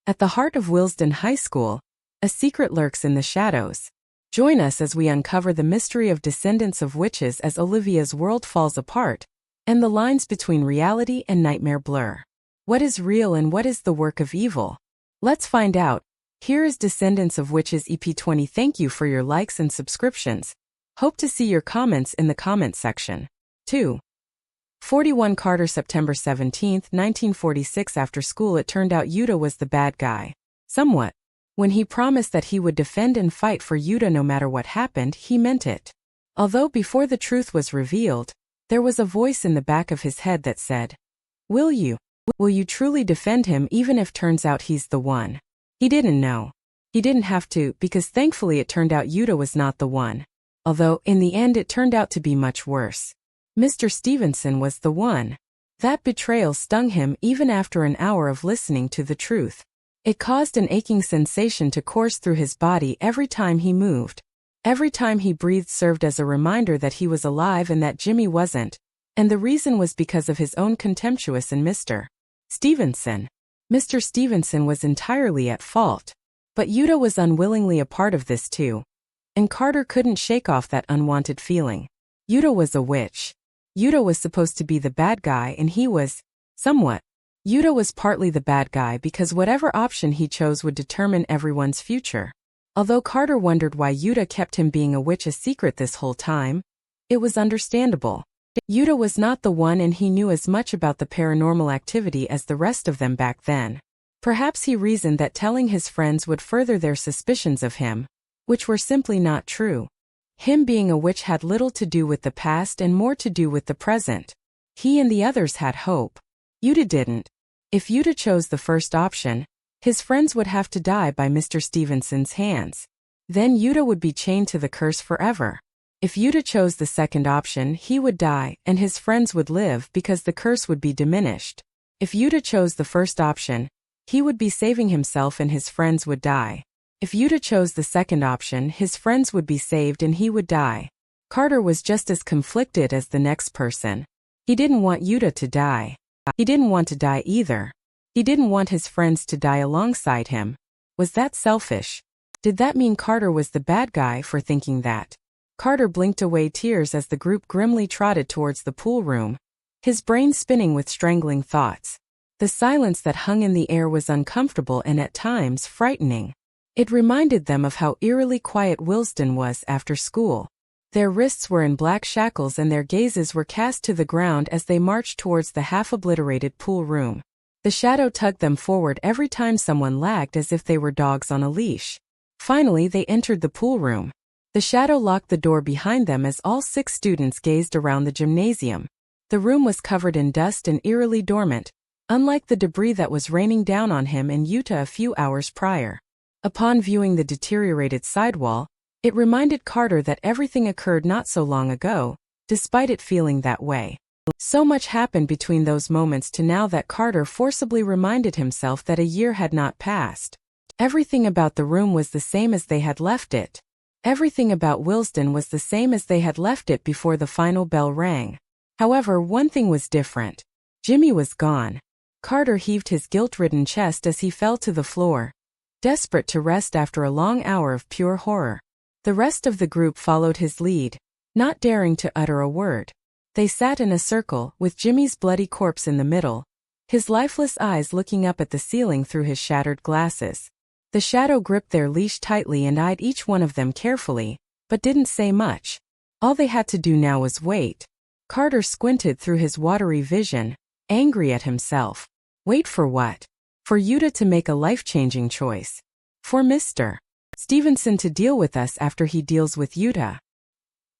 At the heart of Willesden High School, a secret lurks in the shadows. Join us as we uncover the mystery of descendants of witches as Olivia's world falls apart, and the lines between reality and nightmare blur. What is real and what is the work of evil? Let's find out. Here is Descendants of Witches EP20. Thank you for your likes and subscriptions. Hope to see your comments in the comment section. 2. 41 Carter September 17, 1946. After school it turned out Yuta was the bad guy. Somewhat. When he promised that he would defend and fight for Yuta no matter what happened, he meant it. Although before the truth was revealed, there was a voice in the back of his head that said, Will you truly defend him even if turns out he's the one? He didn't know. He didn't have to, because thankfully it turned out Yuta was not the one. Although, in the end it turned out to be much worse. Mr. Stevenson was the one. That betrayal stung him even after an hour of listening to the truth. It caused an aching sensation to course through his body every time he moved. Every time he breathed served as a reminder that he was alive and that Jimmy wasn't. And the reason was because of his own contemptuous and Mr. Stevenson. Mr. Stevenson was entirely at fault. But Yuta was unwillingly a part of this too. And Carter couldn't shake off that unwanted feeling. Yuta was a witch. Yuta was supposed to be the bad guy and he was, somewhat. Yuta was partly the bad guy because whatever option he chose would determine everyone's future. Although Carter wondered why Yuta kept him being a witch a secret this whole time, it was understandable. Yuta was not the one and he knew as much about the paranormal activity as the rest of them back then. Perhaps he reasoned that telling his friends would further their suspicions of him, which were simply not true. Him being a witch had little to do with the past and more to do with the present. He and the others had hope. Yuta didn't. If Yuta chose the first option, his friends would have to die by Mr. Stevenson's hands. Then Yuta would be chained to the curse forever. If Yuta chose the second option, he would die and his friends would live because the curse would be diminished. If Yuta chose the first option, he would be saving himself and his friends would die. If Yuta chose the second option, his friends would be saved and he would die. Carter was just as conflicted as the next person. He didn't want Yuta to die. He didn't want to die either. He didn't want his friends to die alongside him. Was that selfish? Did that mean Carter was the bad guy for thinking that? Carter blinked away tears as the group grimly trotted towards the pool room, his brain spinning with strangling thoughts. The silence that hung in the air was uncomfortable and at times frightening. It reminded them of how eerily quiet Willesden was after school. Their wrists were in black shackles and their gazes were cast to the ground as they marched towards the half-obliterated pool room. The shadow tugged them forward every time someone lagged as if they were dogs on a leash. Finally they entered the pool room. The shadow locked the door behind them as all 6 students gazed around the gymnasium. The room was covered in dust and eerily dormant, unlike the debris that was raining down on him and Yuta a few hours prior. Upon viewing the deteriorated sidewall, it reminded Carter that everything occurred not so long ago, despite it feeling that way. So much happened between those moments to now that Carter forcibly reminded himself that a year had not passed. Everything about the room was the same as they had left it. Everything about Willesden was the same as they had left it before the final bell rang. However, one thing was different. Jimmy was gone. Carter heaved his guilt-ridden chest as he fell to the floor, desperate to rest after a long hour of pure horror. The rest of the group followed his lead, not daring to utter a word. They sat in a circle, with Jimmy's bloody corpse in the middle, his lifeless eyes looking up at the ceiling through his shattered glasses. The shadow gripped their leash tightly and eyed each one of them carefully, but didn't say much. All they had to do now was wait. Carter squinted through his watery vision, angry at himself. Wait for what? For Yuta to make a life-changing choice. For Mr. Stevenson to deal with us after he deals with Yuta.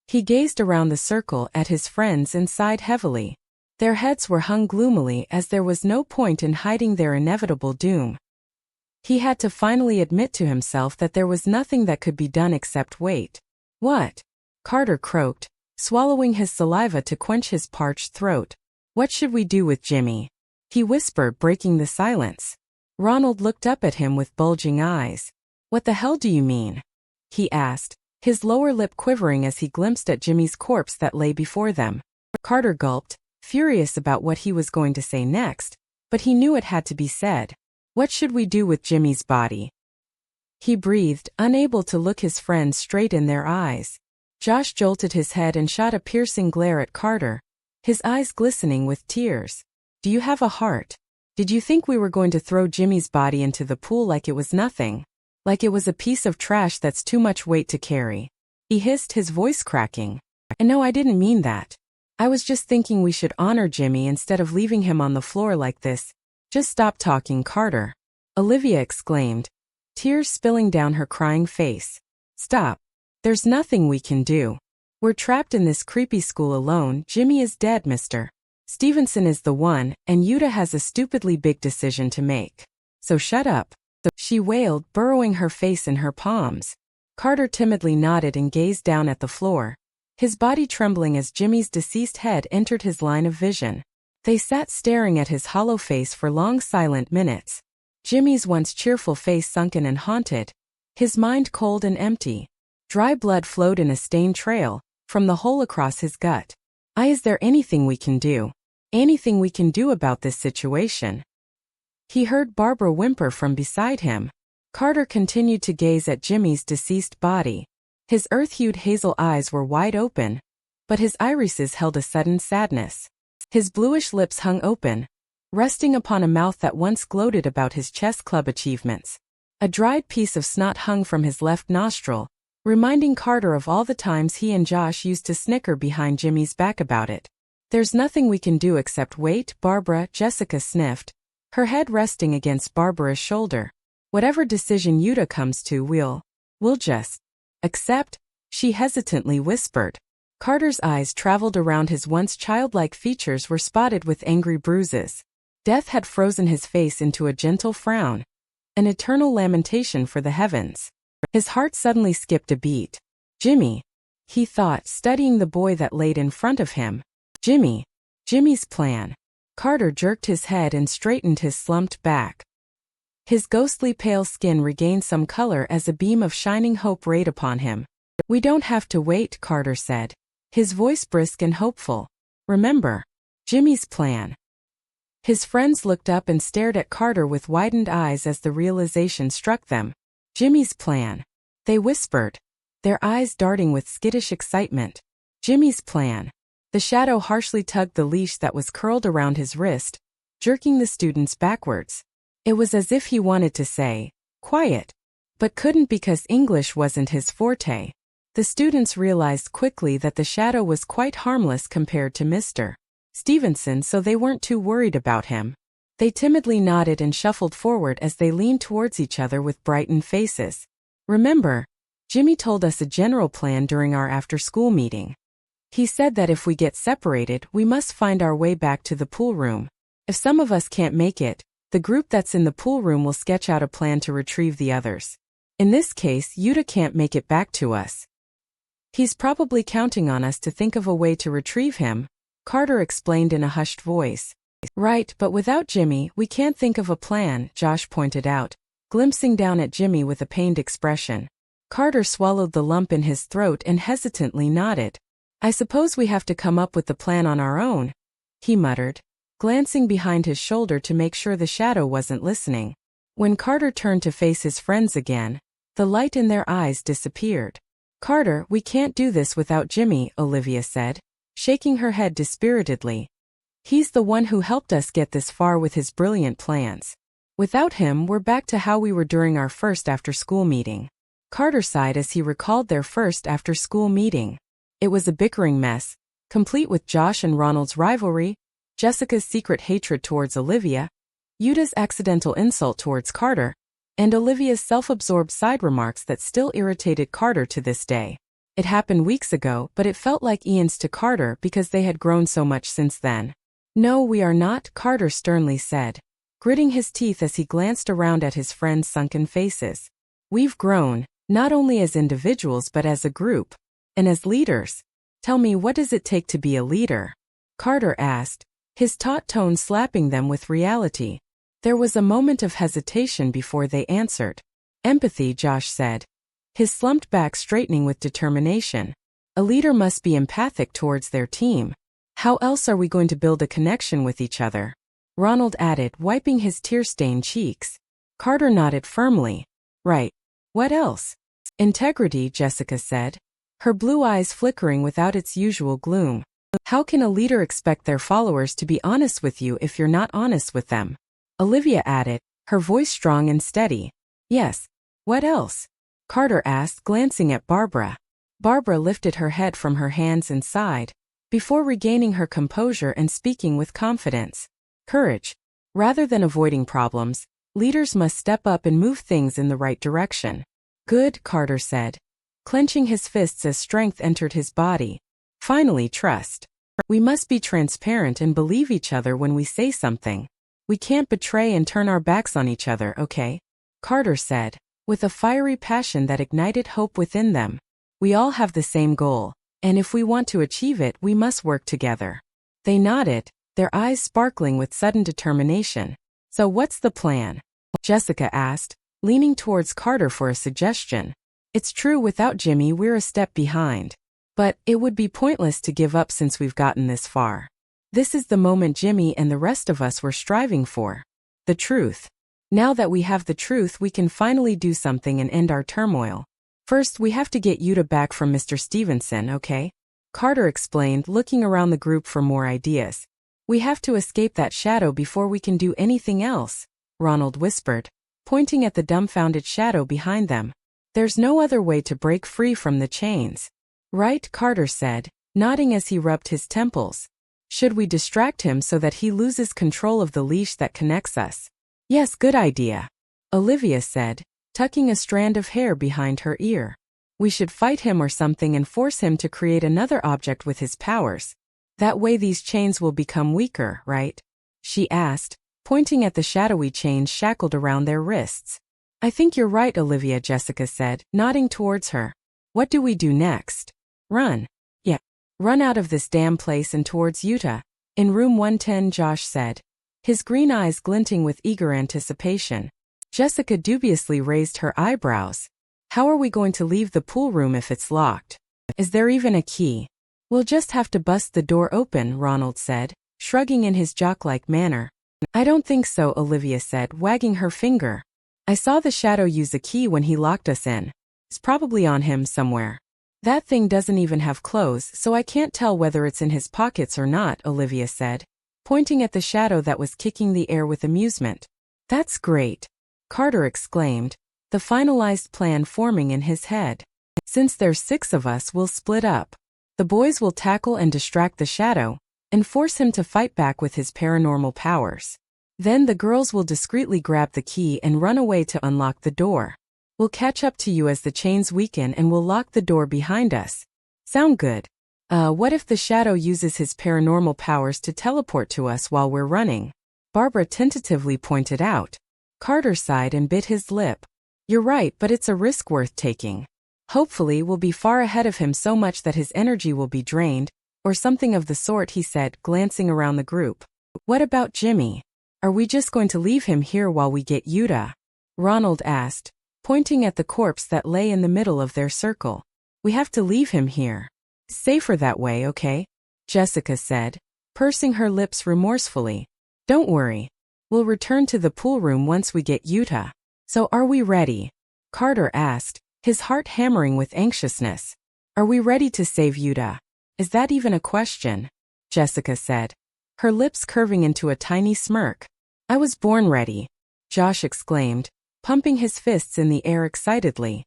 He gazed around the circle at his friends and sighed heavily. Their heads were hung gloomily as there was no point in hiding their inevitable doom. He had to finally admit to himself that there was nothing that could be done except wait. What? Carter croaked, swallowing his saliva to quench his parched throat. What should we do with Jimmy? He whispered, breaking the silence. Ronald looked up at him with bulging eyes. What the hell do you mean? He asked, his lower lip quivering as he glimpsed at Jimmy's corpse that lay before them. Carter gulped, furious about what he was going to say next, but he knew it had to be said. What should we do with Jimmy's body? He breathed, unable to look his friends straight in their eyes. Josh jolted his head and shot a piercing glare at Carter, his eyes glistening with tears. Do you have a heart? Did you think we were going to throw Jimmy's body into the pool like it was nothing? Like it was a piece of trash that's too much weight to carry? He hissed, his voice cracking. And no, I didn't mean that. I was just thinking we should honor Jimmy instead of leaving him on the floor like this. Just stop talking, Carter. Olivia exclaimed, tears spilling down her crying face. Stop. There's nothing we can do. We're trapped in this creepy school alone. Jimmy is dead, Mr. Stevenson is the one, and Yuta has a stupidly big decision to make. So shut up. She wailed, burrowing her face in her palms. Carter timidly nodded and gazed down at the floor, his body trembling as Jimmy's deceased head entered his line of vision. They sat staring at his hollow face for long silent minutes. Jimmy's once cheerful face sunken and haunted, his mind cold and empty. Dry blood flowed in a stained trail from the hole across his gut. Is there anything we can do? Anything we can do about this situation? He heard Barbara whimper from beside him. Carter continued to gaze at Jimmy's deceased body. His earth-hued hazel eyes were wide open, but his irises held a sudden sadness. His bluish lips hung open, resting upon a mouth that once gloated about his chess club achievements. A dried piece of snot hung from his left nostril, reminding Carter of all the times he and Josh used to snicker behind Jimmy's back about it. There's nothing we can do except wait, Jessica sniffed, her head resting against Barbara's shoulder. Whatever decision Yuta comes to, we'll just accept, she hesitantly whispered. Carter's eyes traveled around his once childlike features were spotted with angry bruises. Death had frozen his face into a gentle frown, an eternal lamentation for the heavens. His heart suddenly skipped a beat. Jimmy, he thought, studying the boy that laid in front of him. Jimmy's plan. Carter jerked his head and straightened his slumped back. His ghostly pale skin regained some color as a beam of shining hope rayed upon him. We don't have to wait, Carter said, his voice brisk and hopeful. Remember, Jimmy's plan. His friends looked up and stared at Carter with widened eyes as the realization struck them. Jimmy's plan. They whispered, their eyes darting with skittish excitement. Jimmy's plan. The shadow harshly tugged the leash that was curled around his wrist, jerking the students backwards. It was as if he wanted to say, quiet, but couldn't because English wasn't his forte. The students realized quickly that the shadow was quite harmless compared to Mr. Stevenson, so they weren't too worried about him. They timidly nodded and shuffled forward as they leaned towards each other with brightened faces. Remember, Jimmy told us a general plan during our after-school meeting. He said that if we get separated, we must find our way back to the pool room. If some of us can't make it, the group that's in the pool room will sketch out a plan to retrieve the others. In this case, Yuta can't make it back to us. He's probably counting on us to think of a way to retrieve him, Carter explained in a hushed voice. Right, but without Jimmy, we can't think of a plan, Josh pointed out, glimpsing down at Jimmy with a pained expression. Carter swallowed the lump in his throat and hesitantly nodded. I suppose we have to come up with the plan on our own, he muttered, glancing behind his shoulder to make sure the shadow wasn't listening. When Carter turned to face his friends again, the light in their eyes disappeared. Carter, we can't do this without Jimmy, Olivia said, shaking her head dispiritedly. He's the one who helped us get this far with his brilliant plans. Without him, we're back to how we were during our first after-school meeting. Carter sighed as he recalled their first after-school meeting. It was a bickering mess, complete with Josh and Ronald's rivalry, Jessica's secret hatred towards Olivia, Yuta's accidental insult towards Carter, and Olivia's self-absorbed side remarks that still irritated Carter to this day. It happened weeks ago, but it felt like eons to Carter because they had grown so much since then. No, we are not, Carter sternly said, gritting his teeth as he glanced around at his friends' sunken faces. We've grown, not only as individuals but as a group. And as leaders. Tell me, what does it take to be a leader? Carter asked, his taut tone slapping them with reality. There was a moment of hesitation before they answered. Empathy, Josh said, his slumped back straightening with determination. A leader must be empathic towards their team. How else are we going to build a connection with each other? Ronald added, wiping his tear-stained cheeks. Carter nodded firmly. Right. What else? Integrity, Jessica said, her blue eyes flickering without its usual gloom. How can a leader expect their followers to be honest with you if you're not honest with them? Olivia added, her voice strong and steady. Yes. What else? Carter asked, glancing at Barbara. Barbara lifted her head from her hands and sighed, before regaining her composure and speaking with confidence. Courage. Rather than avoiding problems, leaders must step up and move things in the right direction. Good, Carter said, clenching his fists as strength entered his body. Finally, trust. We must be transparent and believe each other when we say something. We can't betray and turn our backs on each other, okay? Carter said, with a fiery passion that ignited hope within them. We all have the same goal, and if we want to achieve it, we must work together. They nodded, their eyes sparkling with sudden determination. So what's the plan? Jessica asked, leaning towards Carter for a suggestion. It's true, without Jimmy we're a step behind. But it would be pointless to give up since we've gotten this far. This is the moment Jimmy and the rest of us were striving for. The truth. Now that we have the truth, we can finally do something and end our turmoil. First, we have to get Yuta back from Mr. Stevenson, okay? Carter explained, looking around the group for more ideas. We have to escape that shadow before we can do anything else, Ronald whispered, pointing at the dumbfounded shadow behind them. There's no other way to break free from the chains. Right, Carter said, nodding as he rubbed his temples. Should we distract him so that he loses control of the leash that connects us? Yes, good idea, Olivia said, tucking a strand of hair behind her ear. We should fight him or something and force him to create another object with his powers. That way these chains will become weaker, right? She asked, pointing at the shadowy chains shackled around their wrists. I think you're right, Olivia, Jessica said, nodding towards her. What do we do next? Run. Yeah. Run out of this damn place and towards Yuta. In room 110, Josh said, his green eyes glinting with eager anticipation. Jessica dubiously raised her eyebrows. How are we going to leave the pool room if it's locked? Is there even a key? We'll just have to bust the door open, Ronald said, shrugging in his jock-like manner. I don't think so, Olivia said, wagging her finger. I saw the shadow use a key when he locked us in. It's probably on him somewhere. That thing doesn't even have clothes, so I can't tell whether it's in his pockets or not, Olivia said, pointing at the shadow that was kicking the air with amusement. That's great, Carter exclaimed, the finalized plan forming in his head. Since there's 6 of us, we'll split up. The boys will tackle and distract the shadow, and force him to fight back with his paranormal powers. Then the girls will discreetly grab the key and run away to unlock the door. We'll catch up to you as the chains weaken and we'll lock the door behind us. Sound good? What if the shadow uses his paranormal powers to teleport to us while we're running? Barbara tentatively pointed out. Carter sighed and bit his lip. You're right, but it's a risk worth taking. Hopefully we'll be far ahead of him so much that his energy will be drained, or something of the sort, he said, glancing around the group. What about Jimmy? Are we just going to leave him here while we get Yuta? Ronald asked, pointing at the corpse that lay in the middle of their circle. We have to leave him here. Safer that way, okay? Jessica said, pursing her lips remorsefully. Don't worry. We'll return to the pool room once we get Yuta. So are we ready? Carter asked, his heart hammering with anxiousness. Are we ready to save Yuta? Is that even a question? Jessica said, her lips curving into a tiny smirk. I was born ready, Josh exclaimed, pumping his fists in the air excitedly.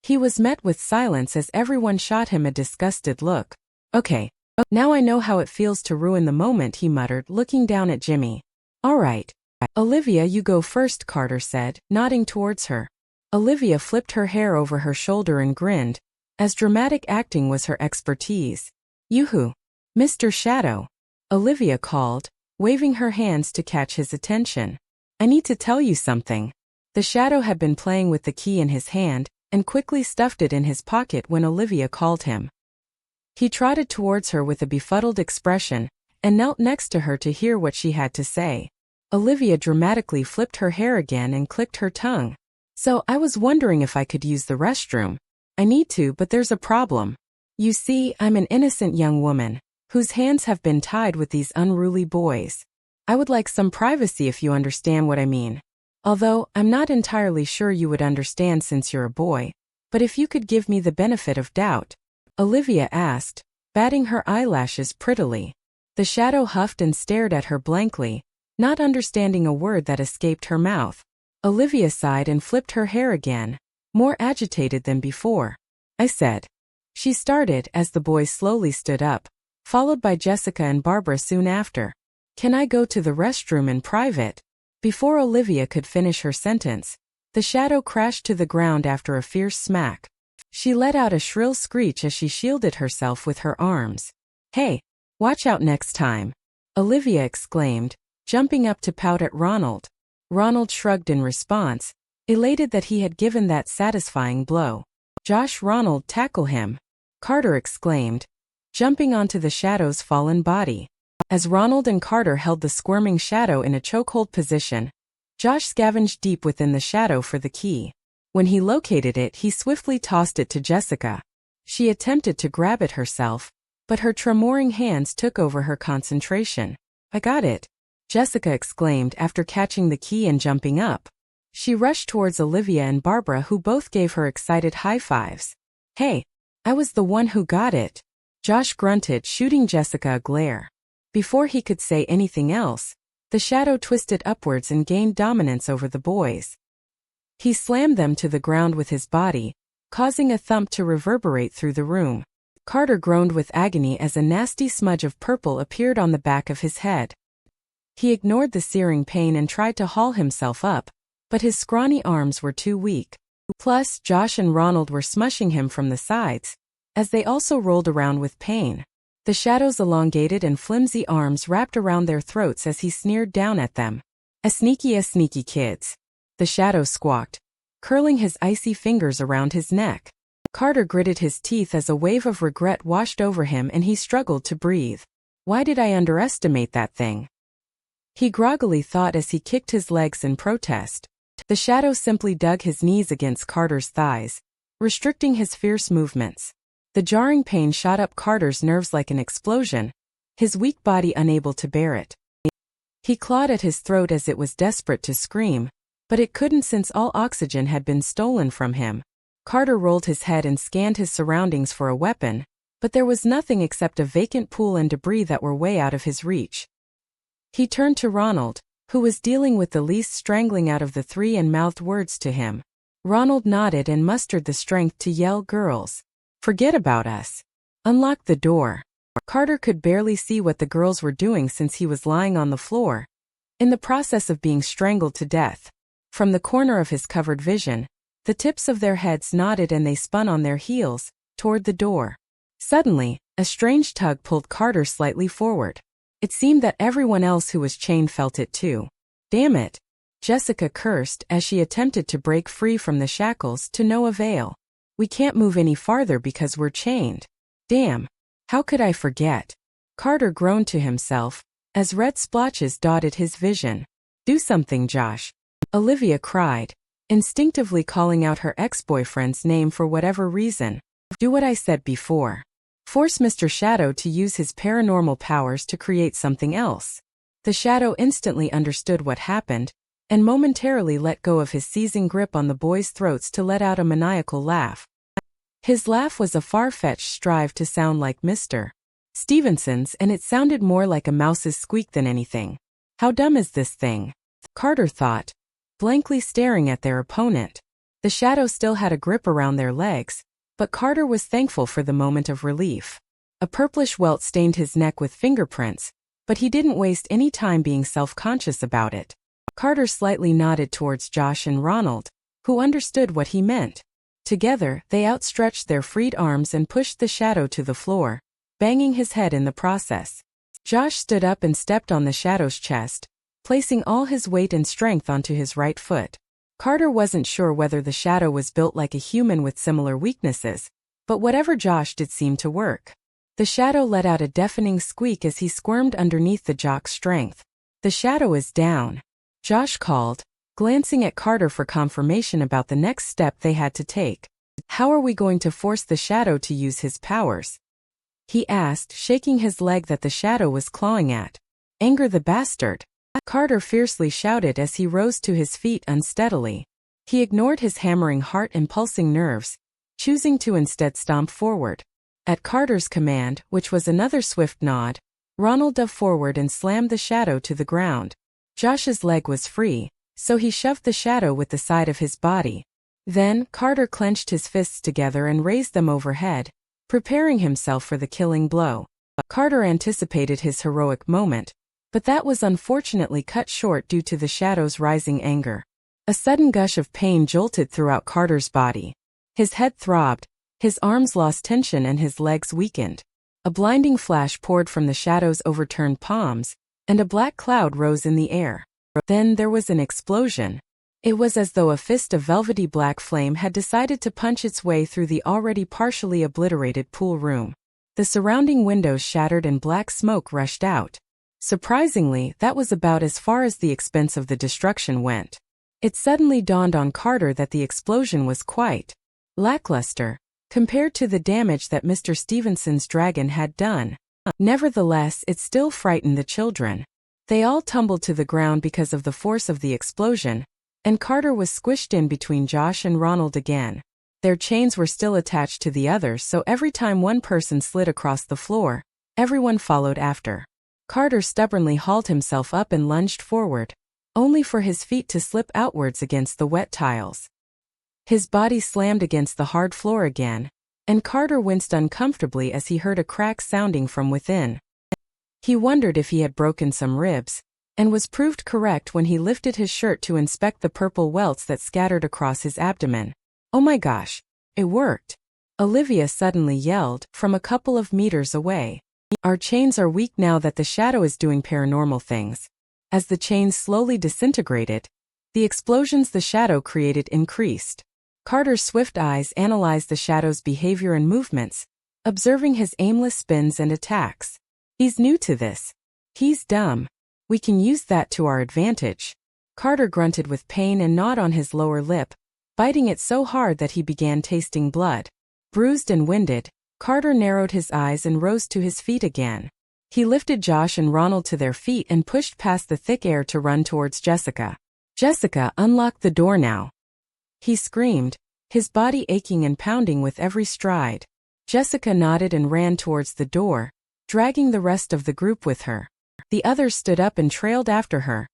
He was met with silence as everyone shot him a disgusted look. Okay, now I know how it feels to ruin the moment, he muttered, looking down at Jimmy. All right. Olivia, you go first, Carter said, nodding towards her. Olivia flipped her hair over her shoulder and grinned, as dramatic acting was her expertise. Yoo-hoo, Mr. Shadow, Olivia called, waving her hands to catch his attention. I need to tell you something. The shadow had been playing with the key in his hand, and quickly stuffed it in his pocket when Olivia called him. He trotted towards her with a befuddled expression, and knelt next to her to hear what she had to say. Olivia dramatically flipped her hair again and clicked her tongue. So I was wondering if I could use the restroom. I need to, but there's a problem. You see, I'm an innocent young woman, whose hands have been tied with these unruly boys. I would like some privacy if you understand what I mean. Although, I'm not entirely sure you would understand since you're a boy, but if you could give me the benefit of doubt, Olivia asked, batting her eyelashes prettily. The shadow huffed and stared at her blankly, not understanding a word that escaped her mouth. Olivia sighed and flipped her hair again, more agitated than before. I said. She started as the boys slowly stood up, followed by Jessica and Barbara soon after. Can I go to the restroom in private? Before Olivia could finish her sentence, the shadow crashed to the ground after a fierce smack. She let out a shrill screech as she shielded herself with her arms. Hey, watch out next time, Olivia exclaimed, jumping up to pout at Ronald. Ronald shrugged in response, elated that he had given that satisfying blow. Josh, Ronald, tackle him, Carter exclaimed, jumping onto the shadow's fallen body. As Ronald and Carter held the squirming shadow in a chokehold position, Josh scavenged deep within the shadow for the key. When he located it, he swiftly tossed it to Jessica. She attempted to grab it herself, but her tremoring hands took over her concentration. I got it, Jessica exclaimed after catching the key and jumping up. She rushed towards Olivia and Barbara, who both gave her excited high fives. Hey, I was the one who got it, Josh grunted, shooting Jessica a glare. Before he could say anything else, the shadow twisted upwards and gained dominance over the boys. He slammed them to the ground with his body, causing a thump to reverberate through the room. Carter groaned with agony as a nasty smudge of purple appeared on the back of his head. He ignored the searing pain and tried to haul himself up, but his scrawny arms were too weak. Plus, Josh and Ronald were smushing him from the sides, as they also rolled around with pain. The shadow's elongated and flimsy arms wrapped around their throats as he sneered down at them. A sneaky kids, the shadow squawked, curling his icy fingers around his neck. Carter gritted his teeth as a wave of regret washed over him and he struggled to breathe. Why did I underestimate that thing? He groggily thought as he kicked his legs in protest. The shadow simply dug his knees against Carter's thighs, restricting his fierce movements. The jarring pain shot up Carter's nerves like an explosion, his weak body unable to bear it. He clawed at his throat as it was desperate to scream, but it couldn't since all oxygen had been stolen from him. Carter rolled his head and scanned his surroundings for a weapon, but there was nothing except a vacant pool and debris that were way out of his reach. He turned to Ronald, who was dealing with the least strangling out of the three and mouthed words to him. Ronald nodded and mustered the strength to yell, "Girls, forget about us. Unlock the door." Carter could barely see what the girls were doing since he was lying on the floor, in the process of being strangled to death. From the corner of his covered vision, the tips of their heads nodded and they spun on their heels, toward the door. Suddenly, a strange tug pulled Carter slightly forward. It seemed that everyone else who was chained felt it too. Damn it, Jessica cursed as she attempted to break free from the shackles to no avail. We can't move any farther because we're chained. Damn, how could I forget? Carter groaned to himself, as red splotches dotted his vision. Do something, Josh, Olivia cried, instinctively calling out her ex-boyfriend's name for whatever reason. Do what I said before. Force Mr. Shadow to use his paranormal powers to create something else. The shadow instantly understood what happened, and momentarily let go of his seizing grip on the boys' throats to let out a maniacal laugh. His laugh was a far-fetched strive to sound like Mr. Stevenson's, and it sounded more like a mouse's squeak than anything. How dumb is this thing? Carter thought, blankly staring at their opponent. The shadow still had a grip around their legs, but Carter was thankful for the moment of relief. A purplish welt stained his neck with fingerprints, but he didn't waste any time being self-conscious about it. Carter slightly nodded towards Josh and Ronald, who understood what he meant. Together, they outstretched their freed arms and pushed the shadow to the floor, banging his head in the process. Josh stood up and stepped on the shadow's chest, placing all his weight and strength onto his right foot. Carter wasn't sure whether the shadow was built like a human with similar weaknesses, but whatever Josh did seemed to work. The shadow let out a deafening squeak as he squirmed underneath the jock's strength. The shadow is down, Josh called, glancing at Carter for confirmation about the next step they had to take. How are we going to force the shadow to use his powers? He asked, shaking his leg that the shadow was clawing at. Anger the bastard. Carter fiercely shouted as he rose to his feet unsteadily. He ignored his hammering heart and pulsing nerves, choosing to instead stomp forward. At Carter's command, which was another swift nod, Ronald dove forward and slammed the shadow to the ground. Josh's leg was free, so he shoved the shadow with the side of his body. Then, Carter clenched his fists together and raised them overhead, preparing himself for the killing blow. Carter anticipated his heroic moment, but that was unfortunately cut short due to the shadow's rising anger. A sudden gush of pain jolted throughout Carter's body. His head throbbed, his arms lost tension and his legs weakened. A blinding flash poured from the shadow's overturned palms, and a black cloud rose in the air. Then there was an explosion. It was as though a fist of velvety black flame had decided to punch its way through the already partially obliterated pool room. The surrounding windows shattered and black smoke rushed out. Surprisingly, that was about as far as the expense of the destruction went. It suddenly dawned on Carter that the explosion was quite lackluster compared to the damage that Mr. Stevenson's dragon had done. Nevertheless, it still frightened the children. They all tumbled to the ground because of the force of the explosion, and Carter was squished in between Josh and Ronald again. Their chains were still attached to the others, so every time one person slid across the floor, everyone followed after. Carter stubbornly hauled himself up and lunged forward, only for his feet to slip outwards against the wet tiles. His body slammed against the hard floor again, and Carter winced uncomfortably as he heard a crack sounding from within. He wondered if he had broken some ribs, and was proved correct when he lifted his shirt to inspect the purple welts that scattered across his abdomen. "Oh my gosh, it worked!" Olivia suddenly yelled, from a couple of meters away. "Our chains are weak now that the shadow is doing paranormal things." As the chains slowly disintegrated, the explosions the shadow created increased. Carter's swift eyes analyzed the shadow's behavior and movements, observing his aimless spins and attacks. "He's new to this. He's dumb. We can use that to our advantage." Carter grunted with pain and gnawed on his lower lip, biting it so hard that he began tasting blood. Bruised and winded, Carter narrowed his eyes and rose to his feet again. He lifted Josh and Ronald to their feet and pushed past the thick air to run towards Jessica. "Jessica, unlock the door now!" he screamed, his body aching and pounding with every stride. Jessica nodded and ran towards the door, dragging the rest of the group with her. The others stood up and trailed after her,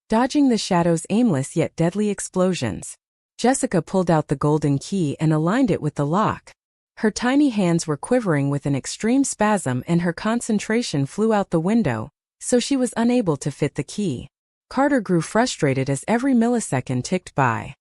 dodging the shadow's aimless yet deadly explosions. Jessica pulled out the golden key and aligned it with the lock. Her tiny hands were quivering with an extreme spasm and her concentration flew out the window, so she was unable to fit the key. Carter grew frustrated as every millisecond ticked by.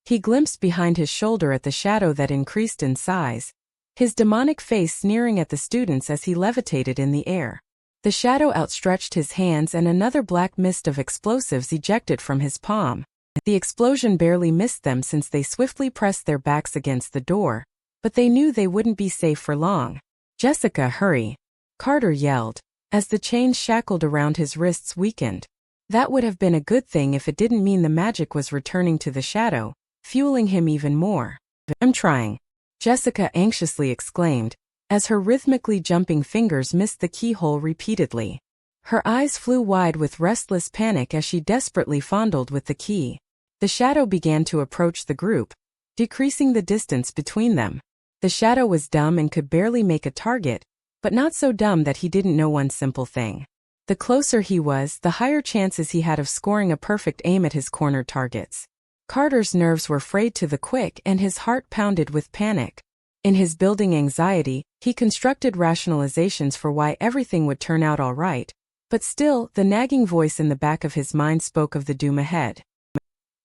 He glimpsed behind his shoulder at the shadow that increased in size, his demonic face sneering at the students as he levitated in the air. The shadow outstretched his hands and another black mist of explosives ejected from his palm. The explosion barely missed them since they swiftly pressed their backs against the door, but they knew they wouldn't be safe for long. "Jessica, hurry!" Carter yelled, as the chains shackled around his wrists weakened. That would have been a good thing if it didn't mean the magic was returning to the shadow, fueling him even more. "I'm trying," Jessica anxiously exclaimed, as her rhythmically jumping fingers missed the keyhole repeatedly. Her eyes flew wide with restless panic as she desperately fondled with the key. The shadow began to approach the group, decreasing the distance between them. The shadow was dumb and could barely make a target, but not so dumb that he didn't know one simple thing. The closer he was, the higher chances he had of scoring a perfect aim at his cornered targets. Carter's nerves were frayed to the quick and his heart pounded with panic. In his building anxiety, he constructed rationalizations for why everything would turn out all right, but still, the nagging voice in the back of his mind spoke of the doom ahead.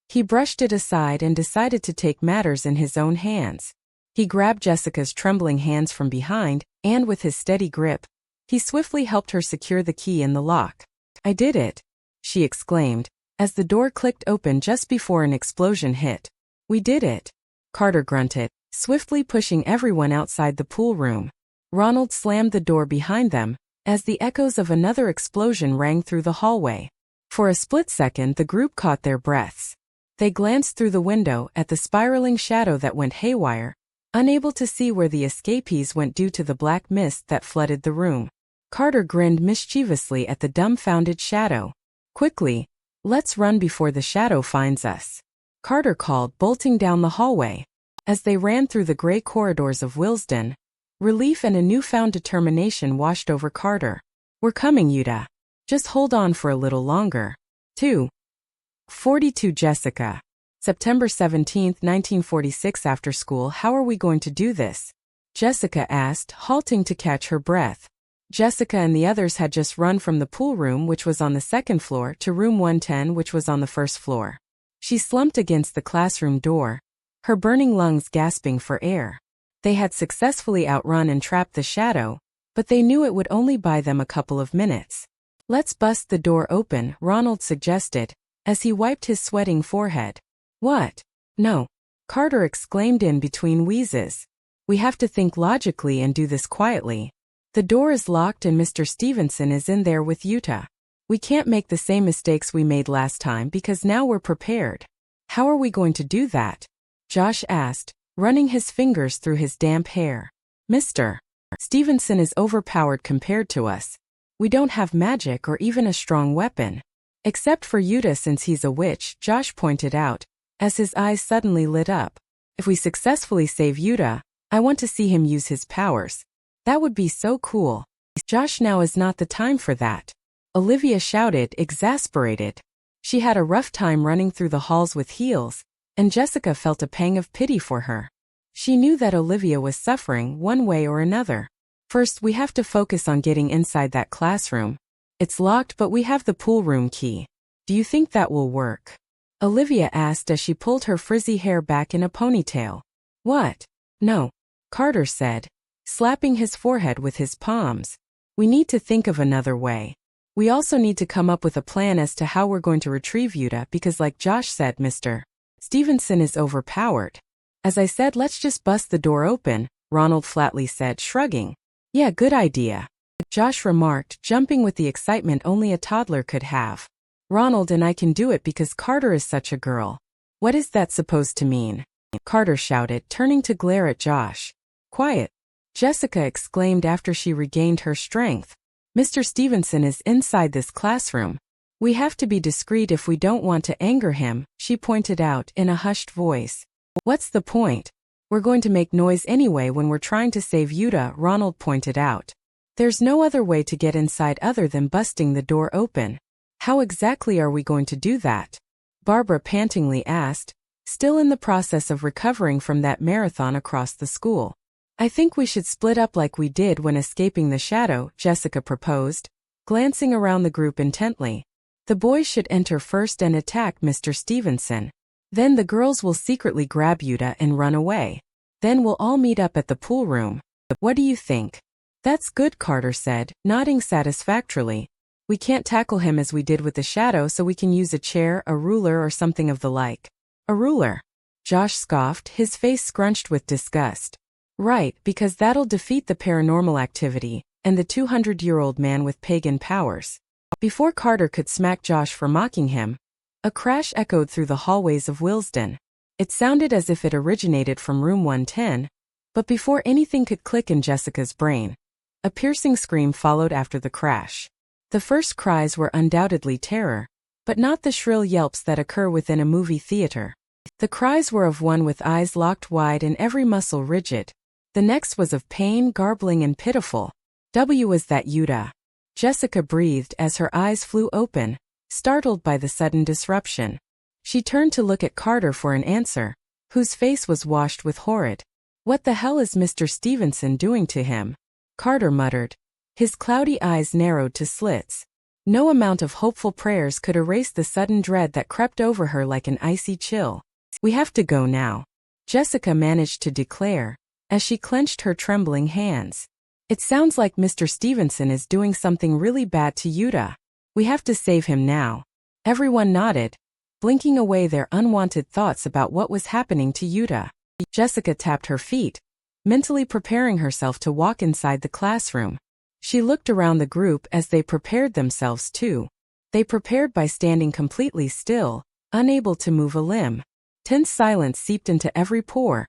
He brushed it aside and decided to take matters in his own hands. He grabbed Jessica's trembling hands from behind, and with his steady grip, he swiftly helped her secure the key in the lock. "I did it," she exclaimed, as the door clicked open just before an explosion hit. "We did it," Carter grunted, swiftly pushing everyone outside the pool room. Ronald slammed the door behind them, as the echoes of another explosion rang through the hallway. For a split second the group caught their breaths. They glanced through the window at the spiraling shadow that went haywire, unable to see where the escapees went due to the black mist that flooded the room. Carter grinned mischievously at the dumbfounded shadow. Quickly, let's run before the shadow finds us, Carter called, bolting down the hallway. As they ran through the gray corridors of Willesden, relief and a newfound determination washed over Carter. We're coming, Yuta. Just hold on for a little longer. 2:42 Jessica. September 17, 1946. After school, how are we going to do this? Jessica asked, halting to catch her breath. Jessica and the others had just run from the pool room, which was on the second floor, to room 110, which was on the first floor. She slumped against the classroom door, her burning lungs gasping for air. They had successfully outrun and trapped the shadow, but they knew it would only buy them a couple of minutes. Let's bust the door open, Ronald suggested, as he wiped his sweating forehead. What? No, Carter exclaimed in between wheezes. We have to think logically and do this quietly. The door is locked and Mr. Stevenson is in there with Yuta. We can't make the same mistakes we made last time because now we're prepared. How are we going to do that? Josh asked, running his fingers through his damp hair. Mr. Stevenson is overpowered compared to us. We don't have magic or even a strong weapon. Except for Yuta since he's a witch, Josh pointed out, as his eyes suddenly lit up. If we successfully save Yuta, I want to see him use his powers. That would be so cool. Josh, now is not the time for that. Olivia shouted, exasperated. She had a rough time running through the halls with heels, and Jessica felt a pang of pity for her. She knew that Olivia was suffering one way or another. First, we have to focus on getting inside that classroom. It's locked, but we have the pool room key. Do you think that will work? Olivia asked as she pulled her frizzy hair back in a ponytail. What? No, Carter said, slapping his forehead with his palms. We need to think of another way. We also need to come up with a plan as to how we're going to retrieve Yuta because, like Josh said, Mr. Stevenson is overpowered. As I said, let's just bust the door open, Ronald flatly said, shrugging. Yeah, good idea, Josh remarked, jumping with the excitement only a toddler could have. Ronald and I can do it because Carter is such a girl. What is that supposed to mean? Carter shouted, turning to glare at Josh. Quiet, Jessica exclaimed after she regained her strength. Mr. Stevenson is inside this classroom. We have to be discreet if we don't want to anger him, she pointed out in a hushed voice. What's the point? We're going to make noise anyway when we're trying to save Yuta, Ronald pointed out. There's no other way to get inside other than busting the door open. How exactly are we going to do that? Barbara pantingly asked, still in the process of recovering from that marathon across the school. I think we should split up like we did when escaping the shadow, Jessica proposed, glancing around the group intently. The boys should enter first and attack Mr. Stevenson. Then the girls will secretly grab Yuta and run away. Then we'll all meet up at the pool room. What do you think? That's good, Carter said, nodding satisfactorily. We can't tackle him as we did with the shadow, so we can use a chair, a ruler, or something of the like. A ruler? Josh scoffed, his face scrunched with disgust. Right, because that'll defeat the paranormal activity, and the 200-year-old man with pagan powers. Before Carter could smack Josh for mocking him, a crash echoed through the hallways of Willesden. It sounded as if it originated from room 110, but before anything could click in Jessica's brain, a piercing scream followed after the crash. The first cries were undoubtedly terror, but not the shrill yelps that occur within a movie theater. The cries were of one with eyes locked wide and every muscle rigid. The next was of pain, garbling and pitiful. Was that Yuta? Jessica breathed as her eyes flew open, startled by the sudden disruption. She turned to look at Carter for an answer, whose face was washed with horrid. What the hell is Mr. Stevenson doing to him? Carter muttered. His cloudy eyes narrowed to slits. No amount of hopeful prayers could erase the sudden dread that crept over her like an icy chill. We have to go now, Jessica managed to declare, as she clenched her trembling hands. It sounds like Mr. Stevenson is doing something really bad to Yuta. We have to save him now. Everyone nodded, blinking away their unwanted thoughts about what was happening to Yuta. Jessica tapped her feet, mentally preparing herself to walk inside the classroom. She looked around the group as they prepared themselves too. They prepared by standing completely still, unable to move a limb. Tense silence seeped into every pore,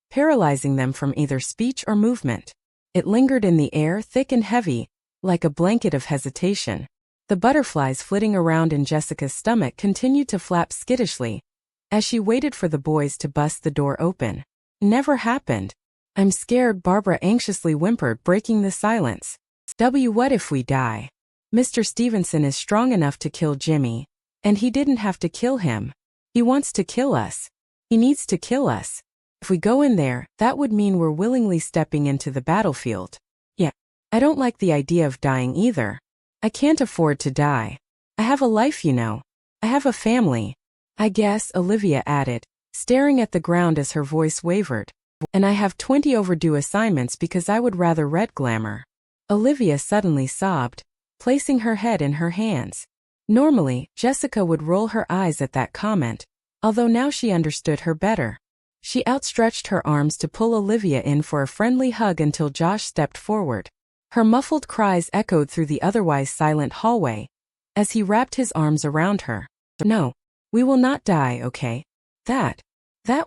paralyzing them from either speech or movement. It lingered in the air, thick and heavy, like a blanket of hesitation. The butterflies flitting around in Jessica's stomach continued to flap skittishly as she waited for the boys to bust the door open. Never happened. I'm scared, Barbara anxiously whimpered, breaking the silence. What if we die? Mr. Stevenson is strong enough to kill Jimmy, and he didn't have to kill him. He wants to kill us. He needs to kill us. If we go in there, that would mean we're willingly stepping into the battlefield. Yeah, I don't like the idea of dying either. I can't afford to die. I have a life, you know. I have a family. I guess, Olivia added, staring at the ground as her voice wavered. And I have 20 overdue assignments because I would rather read glamour. Olivia suddenly sobbed, placing her head in her hands. Normally, Jessica would roll her eyes at that comment, although now she understood her better. She outstretched her arms to pull Olivia in for a friendly hug until Josh stepped forward. Her muffled cries echoed through the otherwise silent hallway as he wrapped his arms around her. No, we will not die, okay? That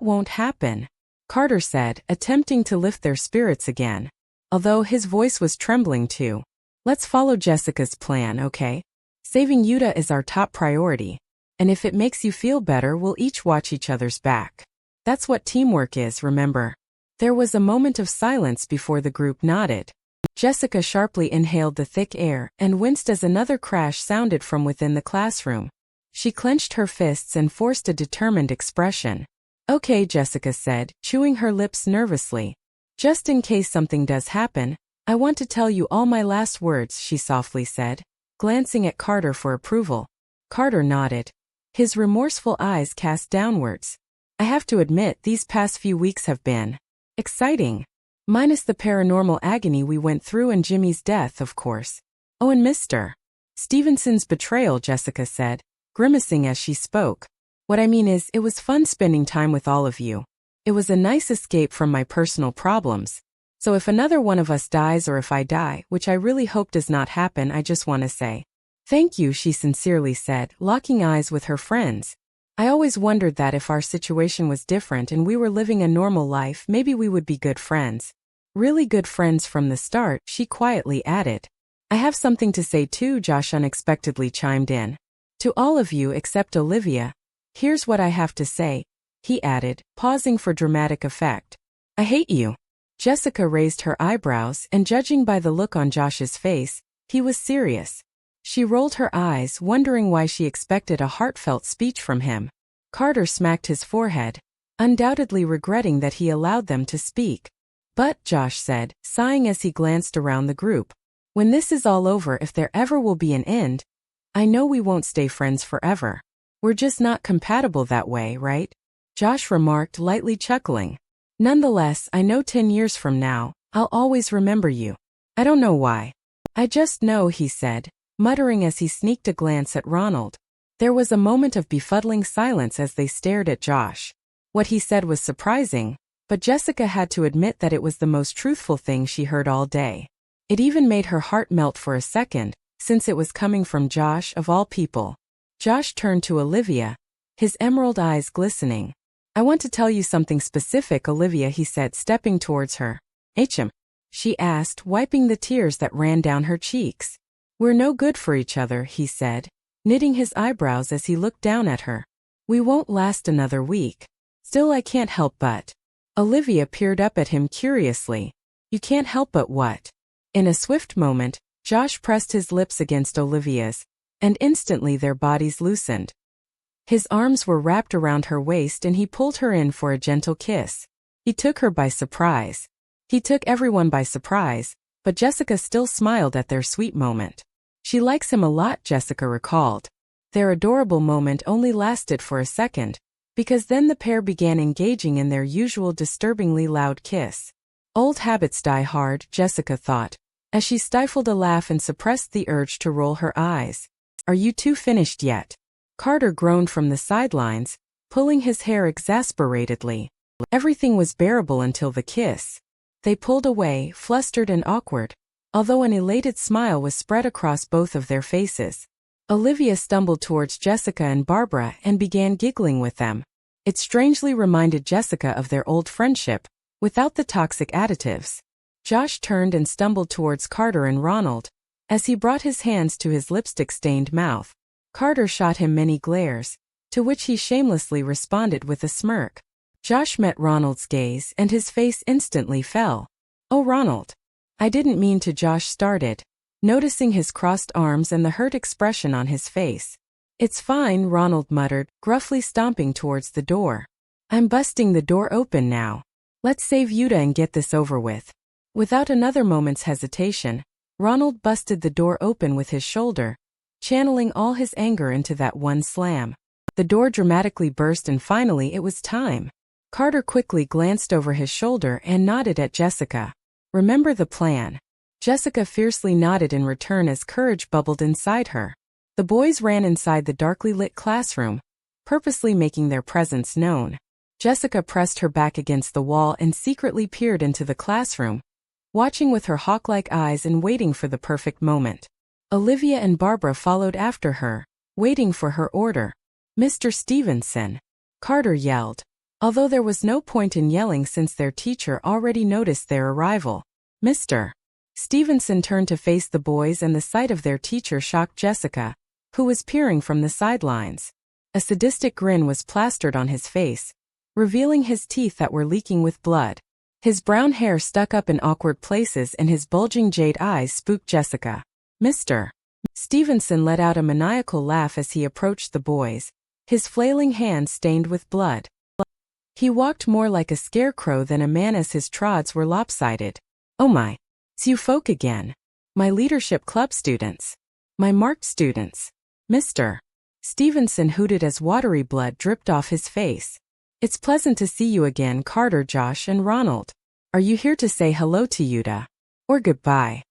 won't happen, Carter said, attempting to lift their spirits again, although his voice was trembling too. Let's follow Jessica's plan, okay? Saving Yuta is our top priority, and if it makes you feel better, we'll each watch each other's back. That's what teamwork is, remember? There was a moment of silence before the group nodded. Jessica sharply inhaled the thick air and winced as another crash sounded from within the classroom. She clenched her fists and forced a determined expression. Okay, Jessica said, chewing her lips nervously. Just in case something does happen, I want to tell you all my last words, she softly said, glancing at Carter for approval. Carter nodded, his remorseful eyes cast downwards. I have to admit, these past few weeks have been exciting. Minus the paranormal agony we went through and Jimmy's death, of course. Oh, and Mr. Stevenson's betrayal, Jessica said, grimacing as she spoke. What I mean is, it was fun spending time with all of you. It was a nice escape from my personal problems. So if another one of us dies or if I die, which I really hope does not happen, I just want to say thank you, she sincerely said, locking eyes with her friends. I always wondered that if our situation was different and we were living a normal life, maybe we would be good friends. Really good friends from the start, she quietly added. I have something to say too, Josh unexpectedly chimed in. To all of you except Olivia, here's what I have to say, he added, pausing for dramatic effect. I hate you. Jessica raised her eyebrows, and judging by the look on Josh's face, he was serious. She rolled her eyes, wondering why she expected a heartfelt speech from him. Carter smacked his forehead, undoubtedly regretting that he allowed them to speak. But, Josh said, sighing as he glanced around the group, when this is all over, if there ever will be an end, I know we won't stay friends forever. We're just not compatible that way, right? Josh remarked, lightly chuckling. Nonetheless, I know 10 years from now, I'll always remember you. I don't know why. I just know, he said, muttering as he sneaked a glance at Ronald. There was a moment of befuddling silence as they stared at Josh. What he said was surprising, but Jessica had to admit that it was the most truthful thing she heard all day. It even made her heart melt for a second, since it was coming from Josh of all people. Josh turned to Olivia, his emerald eyes glistening. I want to tell you something specific, Olivia, he said, stepping towards her. Hm? She asked, wiping the tears that ran down her cheeks. We're no good for each other, he said, knitting his eyebrows as he looked down at her. We won't last another week. Still, I can't help but. Olivia peered up at him curiously. You can't help but what? In a swift moment, Josh pressed his lips against Olivia's, and instantly their bodies loosened. His arms were wrapped around her waist and he pulled her in for a gentle kiss. He took her by surprise. He took everyone by surprise, but Jessica still smiled at their sweet moment. She likes him a lot, Jessica recalled. Their adorable moment only lasted for a second, because then the pair began engaging in their usual disturbingly loud kiss. Old habits die hard, Jessica thought, as she stifled a laugh and suppressed the urge to roll her eyes. Are you two finished yet? Carter groaned from the sidelines, pulling his hair exasperatedly. Everything was bearable until the kiss. They pulled away, flustered and awkward, although an elated smile was spread across both of their faces. Olivia stumbled towards Jessica and Barbara and began giggling with them. It strangely reminded Jessica of their old friendship, without the toxic additives. Josh turned and stumbled towards Carter and Ronald, As he brought his hands to his lipstick-stained mouth, Carter shot him many glares, to which he shamelessly responded with a smirk. Josh met Ronald's gaze and his face instantly fell. "Oh, Ronald. I didn't mean to," Josh started, noticing his crossed arms and the hurt expression on his face. "It's fine," Ronald muttered, gruffly stomping towards the door. "I'm busting the door open now. Let's save Yuta and get this over with." Without another moment's hesitation, Ronald busted the door open with his shoulder, channeling all his anger into that one slam. The door dramatically burst and finally it was time. Carter quickly glanced over his shoulder and nodded at Jessica. "Remember the plan?" Jessica fiercely nodded in return as courage bubbled inside her. The boys ran inside the darkly lit classroom, purposely making their presence known. Jessica pressed her back against the wall and secretly peered into the classroom, watching with her hawk-like eyes and waiting for the perfect moment. Olivia and Barbara followed after her, waiting for her order. "Mr. Stevenson," Carter yelled, although there was no point in yelling since their teacher already noticed their arrival. "Mr. Stevenson" turned to face the boys and the sight of their teacher shocked Jessica, who was peering from the sidelines. A sadistic grin was plastered on his face, revealing his teeth that were leaking with blood. His brown hair stuck up in awkward places and his bulging jade eyes spooked Jessica. "Mr. Stevenson" let out a maniacal laugh as he approached the boys, his flailing hands stained with blood. He walked more like a scarecrow than a man as his trods were lopsided. "Oh my. It's you folk again. My leadership club students. My marked students." Mr. Stevenson hooted as watery blood dripped off his face. "It's pleasant to see you again, Carter, Josh, and Ronald. Are you here to say hello to Yuta? Or goodbye?"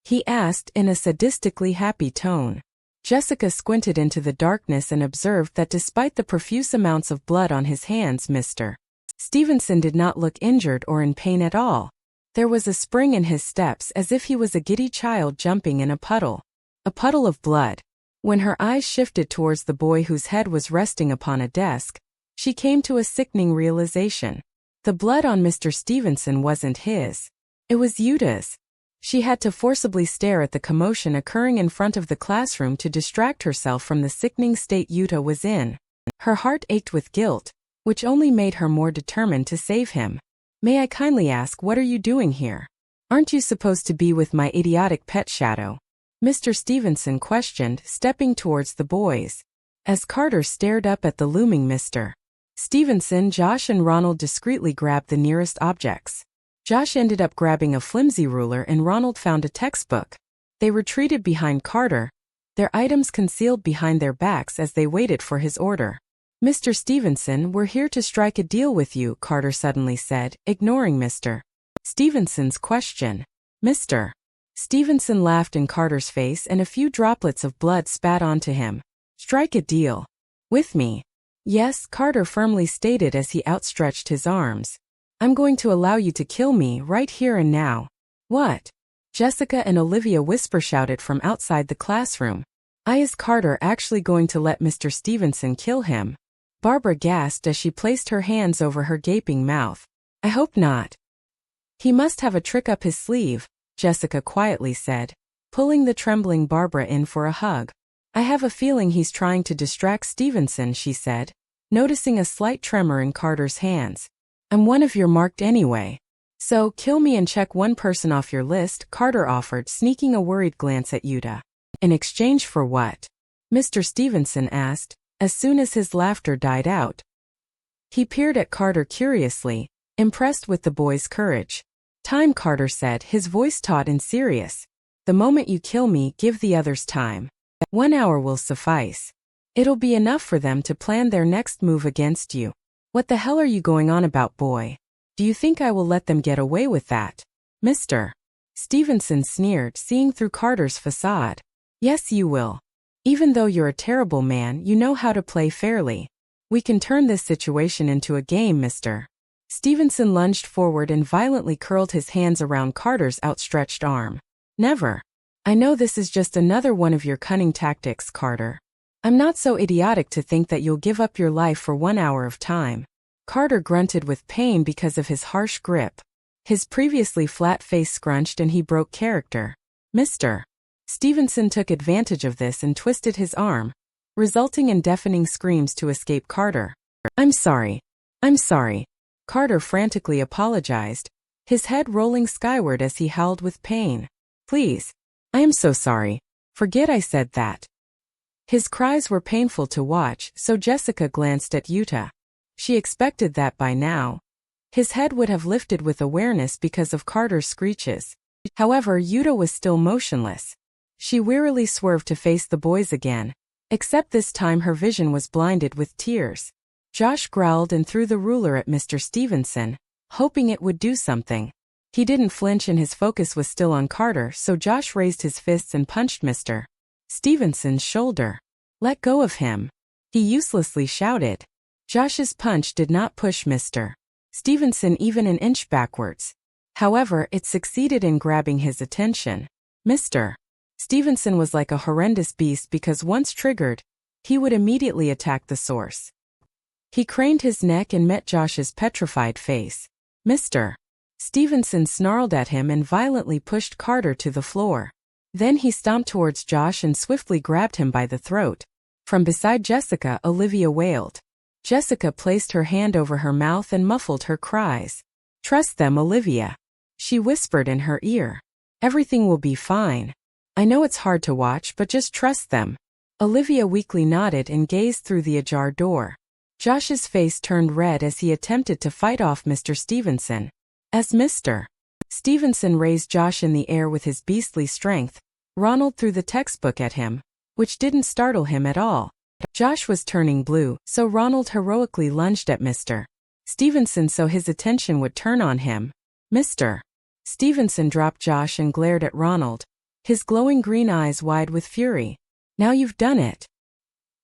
he asked in a sadistically happy tone. Jessica squinted into the darkness and observed that despite the profuse amounts of blood on his hands, Mr. Stevenson did not look injured or in pain at all. There was a spring in his steps as if he was a giddy child jumping in a puddle. A puddle of blood. When her eyes shifted towards the boy whose head was resting upon a desk, she came to a sickening realization. The blood on Mr. Stevenson wasn't his. It was Yuta's. She had to forcibly stare at the commotion occurring in front of the classroom to distract herself from the sickening state Yuta was in. Her heart ached with guilt, which only made her more determined to save him. "May I kindly ask, what are you doing here? Aren't you supposed to be with my idiotic pet Shadow?" Mr. Stevenson questioned, stepping towards the boys. As Carter stared up at the looming Mr. Stevenson, Josh and Ronald discreetly grabbed the nearest objects. Josh ended up grabbing a flimsy ruler and Ronald found a textbook. They retreated behind Carter, their items concealed behind their backs as they waited for his order. "Mr. Stevenson, we're here to strike a deal with you," Carter suddenly said, ignoring Mr. Stevenson's question. Mr. Stevenson laughed in Carter's face and a few droplets of blood spat onto him. "Strike a deal? With me?" "Yes," Carter firmly stated as he outstretched his arms. "I'm going to allow you to kill me right here and now." "What?" Jessica and Olivia whisper-shouted from outside the classroom. "Is Carter actually going to let Mr. Stevenson kill him?" Barbara gasped as she placed her hands over her gaping mouth. "I hope not." "He must have a trick up his sleeve," Jessica quietly said, pulling the trembling Barbara in for a hug. "I have a feeling he's trying to distract Stevenson," she said, noticing a slight tremor in Carter's hands. "I'm one of your marked anyway. So, kill me and check one person off your list," Carter offered, sneaking a worried glance at Yuta. "In exchange for what?" Mr. Stevenson asked, as soon as his laughter died out. He peered at Carter curiously, impressed with the boy's courage. "Time," Carter said, his voice taut and serious. "The moment you kill me, give the others time. 1 hour will suffice. It'll be enough for them to plan their next move against you." "What the hell are you going on about, boy? Do you think I will let them get away with that?" Mr. Stevenson sneered, seeing through Carter's facade. "Yes, you will. Even though you're a terrible man, you know how to play fairly. We can turn this situation into a game, Mr. Stevenson lunged forward and violently curled his hands around Carter's outstretched arm. "Never. I know this is just another one of your cunning tactics, Carter. I'm not so idiotic to think that you'll give up your life for 1 hour of time." Carter grunted with pain because of his harsh grip. His previously flat face scrunched and he broke character. "Mr. Stevenson took advantage of this and twisted his arm, resulting in deafening screams to escape Carter. "I'm sorry. I'm sorry." Carter frantically apologized, his head rolling skyward as he howled with pain. "Please. I am so sorry. Forget I said that." His cries were painful to watch, so Jessica glanced at Yuta. She expected that by now his head would have lifted with awareness because of Carter's screeches. However, Yuta was still motionless. She wearily swerved to face the boys again, except this time her vision was blinded with tears. Josh growled and threw the ruler at Mr. Stevenson, hoping it would do something. He didn't flinch and his focus was still on Carter, so Josh raised his fists and punched Mr. Stevenson's shoulder. "Let go of him," he uselessly shouted. Josh's punch did not push Mr. Stevenson even an inch backwards. However, it succeeded in grabbing his attention. Mr. Stevenson was like a horrendous beast because once triggered, he would immediately attack the source. He craned his neck and met Josh's petrified face. Mr. Stevenson snarled at him and violently pushed Carter to the floor. Then he stomped towards Josh and swiftly grabbed him by the throat. From beside Jessica, Olivia wailed. Jessica placed her hand over her mouth and muffled her cries. "Trust them, Olivia," she whispered in her ear. "Everything will be fine. I know it's hard to watch, but just trust them." Olivia weakly nodded and gazed through the ajar door. Josh's face turned red as he attempted to fight off Mr. Stevenson. As Mr. Stevenson raised Josh in the air with his beastly strength, Ronald threw the textbook at him, which didn't startle him at all. Josh was turning blue, so Ronald heroically lunged at Mr. Stevenson so his attention would turn on him. Mr. Stevenson dropped Josh and glared at Ronald, his glowing green eyes wide with fury. "Now you've done it,"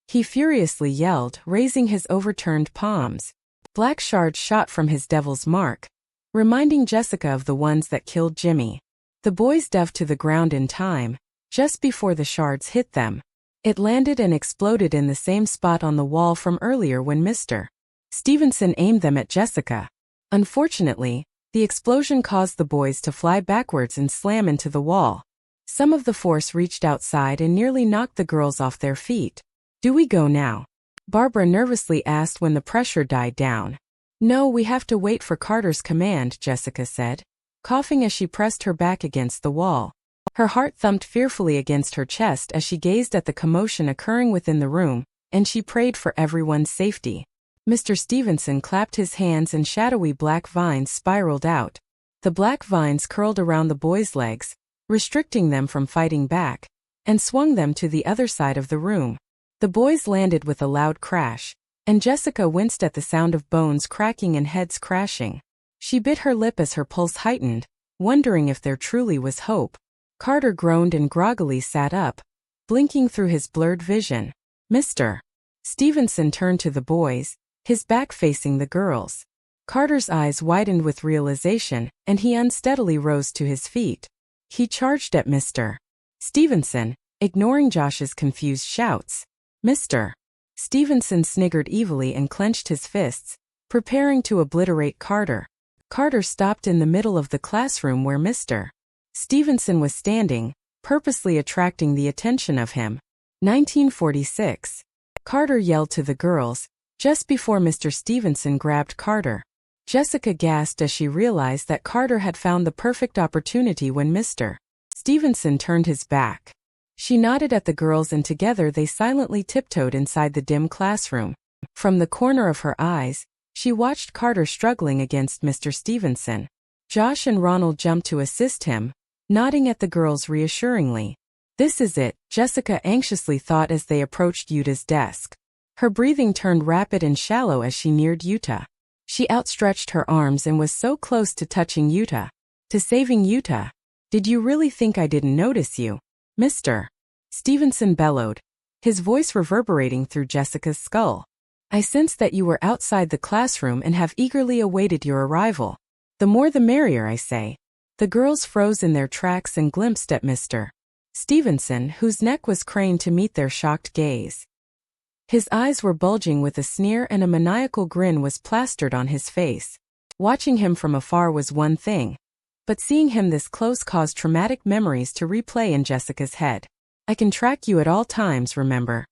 he furiously yelled, raising his overturned palms. Black shards shot from his devil's mark, reminding Jessica of the ones that killed Jimmy. The boys dove to the ground in time, just before the shards hit them. It landed and exploded in the same spot on the wall from earlier when Mr. Stevenson aimed them at Jessica. Unfortunately, the explosion caused the boys to fly backwards and slam into the wall. Some of the force reached outside and nearly knocked the girls off their feet. "Do we go now?" Barbara nervously asked when the pressure died down. "No, we have to wait for Carter's command," Jessica said, coughing as she pressed her back against the wall. Her heart thumped fearfully against her chest as she gazed at the commotion occurring within the room, and she prayed for everyone's safety. Mr. Stevenson clapped his hands and shadowy black vines spiraled out. The black vines curled around the boys' legs, restricting them from fighting back, and swung them to the other side of the room. The boys landed with a loud crash, and Jessica winced at the sound of bones cracking and heads crashing. She bit her lip as her pulse heightened, wondering if there truly was hope. Carter groaned and groggily sat up, blinking through his blurred vision. Mr. Stevenson turned to the boys, his back facing the girls. Carter's eyes widened with realization, and he unsteadily rose to his feet. He charged at Mr. Stevenson, ignoring Josh's confused shouts. Mr. Stevenson sniggered evilly and clenched his fists, preparing to obliterate Carter. Carter stopped in the middle of the classroom where Mr. Stevenson was standing, purposely attracting the attention of him. 1946. Carter yelled to the girls, just before Mr. Stevenson grabbed Carter. Jessica gasped as she realized that Carter had found the perfect opportunity when Mr. Stevenson turned his back. She nodded at the girls and together they silently tiptoed inside the dim classroom. From the corner of her eyes, she watched Carter struggling against Mr. Stevenson. Josh and Ronald jumped to assist him, nodding at the girls reassuringly. "This is it," Jessica anxiously thought as they approached Yuta's desk. Her breathing turned rapid and shallow as she neared Yuta. She outstretched her arms and was so close to touching Yuta. To saving Yuta. "Did you really think I didn't notice you?" Mr. Stevenson bellowed, his voice reverberating through Jessica's skull. "I sensed that you were outside the classroom and have eagerly awaited your arrival. The more the merrier, I say." The girls froze in their tracks and glimpsed at Mr. Stevenson, whose neck was craned to meet their shocked gaze. His eyes were bulging with a sneer and a maniacal grin was plastered on his face. Watching him from afar was one thing, but seeing him this close caused traumatic memories to replay in Jessica's head. "I can track you at all times, remember?"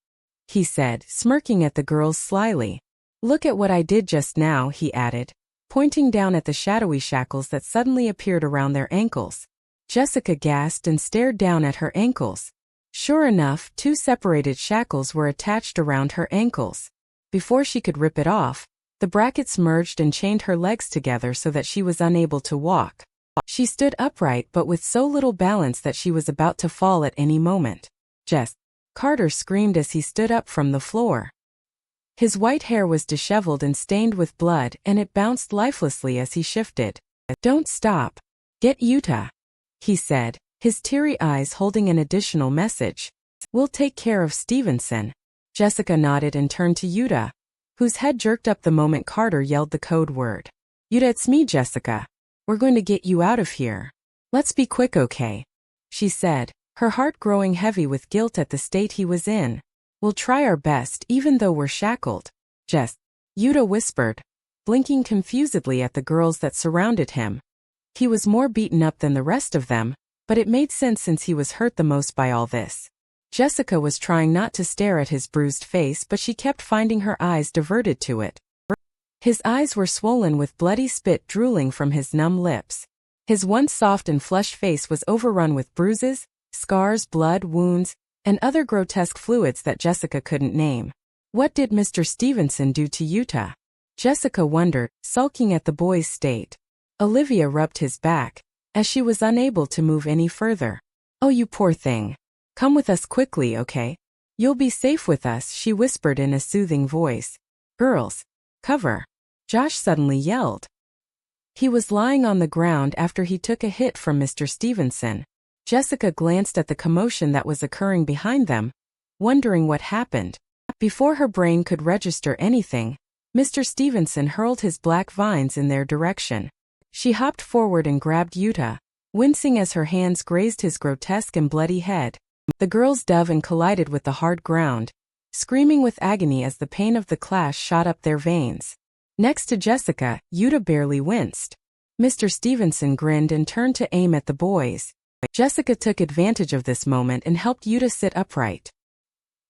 he said, smirking at the girls slyly. "Look at what I did just now," he added, pointing down at the shadowy shackles that suddenly appeared around their ankles. Jessica gasped and stared down at her ankles. Sure enough, 2 separated shackles were attached around her ankles. Before she could rip it off, the brackets merged and chained her legs together so that she was unable to walk. She stood upright but with so little balance that she was about to fall at any moment. "Jess!" Carter screamed as he stood up from the floor. His white hair was disheveled and stained with blood, and it bounced lifelessly as he shifted. "Don't stop. Get Utah," he said, his teary eyes holding an additional message. "We'll take care of Stevenson." Jessica nodded and turned to Utah, whose head jerked up the moment Carter yelled the code word. "Utah, it's me, Jessica. We're going to get you out of here. Let's be quick, okay?" she said, her heart growing heavy with guilt at the state he was in. "We'll try our best even though we're shackled." "Jess," Utah whispered, blinking confusedly at the girls that surrounded him. He was more beaten up than the rest of them, but it made sense since he was hurt the most by all this. Jessica was trying not to stare at his bruised face, but she kept finding her eyes diverted to it. His eyes were swollen with bloody spit drooling from his numb lips. His once soft and flushed face was overrun with bruises, scars, blood, wounds, and other grotesque fluids that Jessica couldn't name. What did Mr. Stevenson do to Utah? Jessica wondered, sulking at the boy's state. Olivia rubbed his back, as she was unable to move any further. "Oh, you poor thing. Come with us quickly, okay? You'll be safe with us," she whispered in a soothing voice. "Girls, cover!" Josh suddenly yelled. He was lying on the ground after he took a hit from Mr. Stevenson. Jessica glanced at the commotion that was occurring behind them, wondering what happened. Before her brain could register anything, Mr. Stevenson hurled his black vines in their direction. She hopped forward and grabbed Utah, wincing as her hands grazed his grotesque and bloody head. The girls dove and collided with the hard ground, screaming with agony as the pain of the clash shot up their veins. Next to Jessica, Utah barely winced. Mr. Stevenson grinned and turned to aim at the boys. Jessica took advantage of this moment and helped Utah sit upright.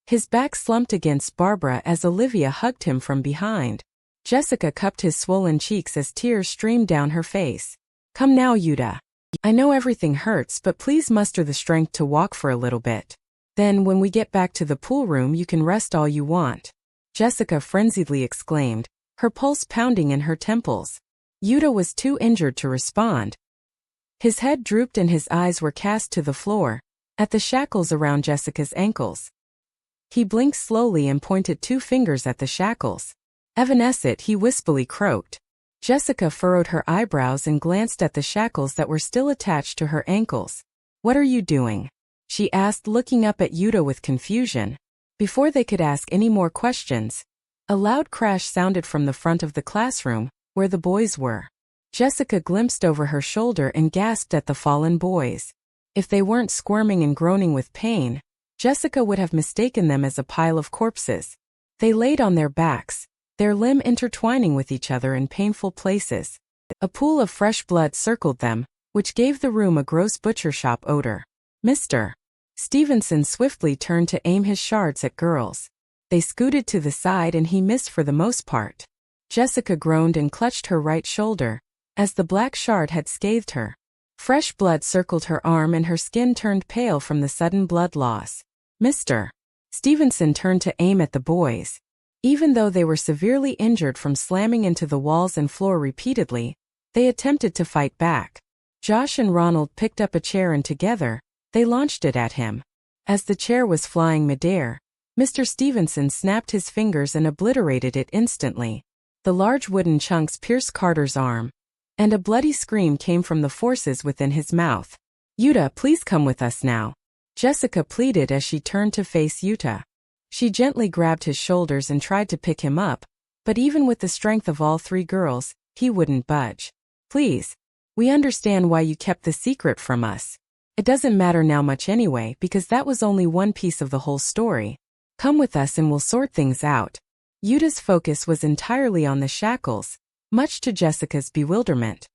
His back slumped against Barbara as Olivia hugged him from behind. Jessica cupped his swollen cheeks as tears streamed down her face. "Come now, Utah. I know everything hurts, but please muster the strength to walk for a little bit. Then when we get back to the pool room you can rest all you want," Jessica frenziedly exclaimed, her pulse pounding in her temples. Utah was too injured to respond. His head drooped and his eyes were cast to the floor, at the shackles around Jessica's ankles. He blinked slowly and pointed 2 fingers at the shackles. "Evanescent," he wispily croaked. Jessica furrowed her eyebrows and glanced at the shackles that were still attached to her ankles. "What are you doing?" she asked, looking up at Utah with confusion. Before they could ask any more questions, a loud crash sounded from the front of the classroom, where the boys were. Jessica glimpsed over her shoulder and gasped at the fallen boys. If they weren't squirming and groaning with pain, Jessica would have mistaken them as a pile of corpses. They laid on their backs, their limb intertwining with each other in painful places. A pool of fresh blood circled them, which gave the room a gross butcher shop odor. "Mr. Stevenson swiftly turned to aim his shards at girls. They scooted to the side and he missed for the most part. Jessica groaned and clutched her right shoulder, as the black shard had scathed her. Fresh blood circled her arm and her skin turned pale from the sudden blood loss. "Mr. Stevenson turned to aim at the boys. Even though they were severely injured from slamming into the walls and floor repeatedly, they attempted to fight back. Josh and Ronald picked up a chair and together, they launched it at him. As the chair was flying midair, Mr. Stevenson snapped his fingers and obliterated it instantly. The large wooden chunks pierced Carter's arm, and a bloody scream came from the forces within his mouth. "Utah, please come with us now," Jessica pleaded as she turned to face Utah. She gently grabbed his shoulders and tried to pick him up, but even with the strength of all 3 girls, he wouldn't budge. "Please. We understand why you kept the secret from us. It doesn't matter now much anyway because that was only one piece of the whole story. Come with us and we'll sort things out." Utah's focus was entirely on the shackles, much to Jessica's bewilderment.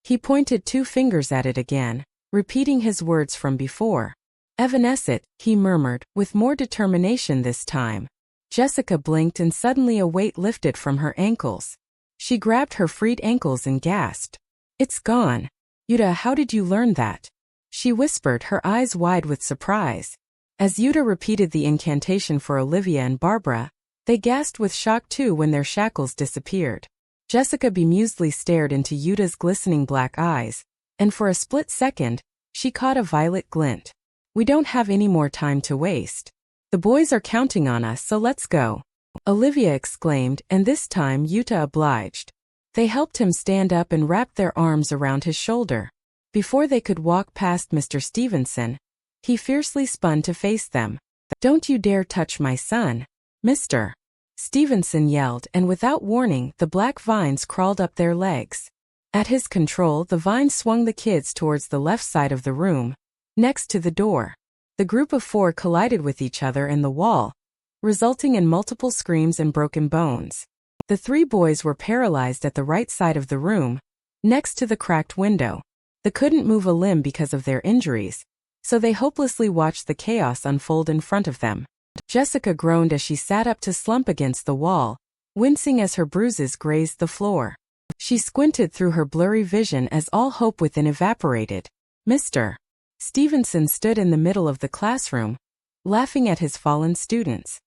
He pointed 2 fingers at it again, repeating his words from before. Evanescent, he murmured, with more determination this time. Jessica blinked and suddenly a weight lifted from her ankles. She grabbed her freed ankles and gasped. It's gone. Yuta, how did you learn that? She whispered, her eyes wide with surprise. As Yuta repeated the incantation for Olivia and Barbara, they gasped with shock too when their shackles disappeared. Jessica bemusedly stared into Yuta's glistening black eyes, and for a split second, she caught a violet glint. We don't have any more time to waste. The boys are counting on us, so let's go. Olivia exclaimed, and this time Yuta obliged. They helped him stand up and wrapped their arms around his shoulder. Before they could walk past Mr. Stevenson, he fiercely spun to face them. Don't you dare touch my son, Mr. Stevenson yelled, and without warning, the black vines crawled up their legs. At his control, the vines swung the kids towards the left side of the room, next to the door. The group of 4 collided with each other and the wall, resulting in multiple screams and broken bones. The 3 boys were paralyzed at the right side of the room, next to the cracked window. They couldn't move a limb because of their injuries, so they hopelessly watched the chaos unfold in front of them. Jessica groaned as she sat up to slump against the wall, wincing as her bruises grazed the floor. She squinted through her blurry vision as all hope within evaporated. Mr. Stevenson stood in the middle of the classroom, laughing at his fallen students.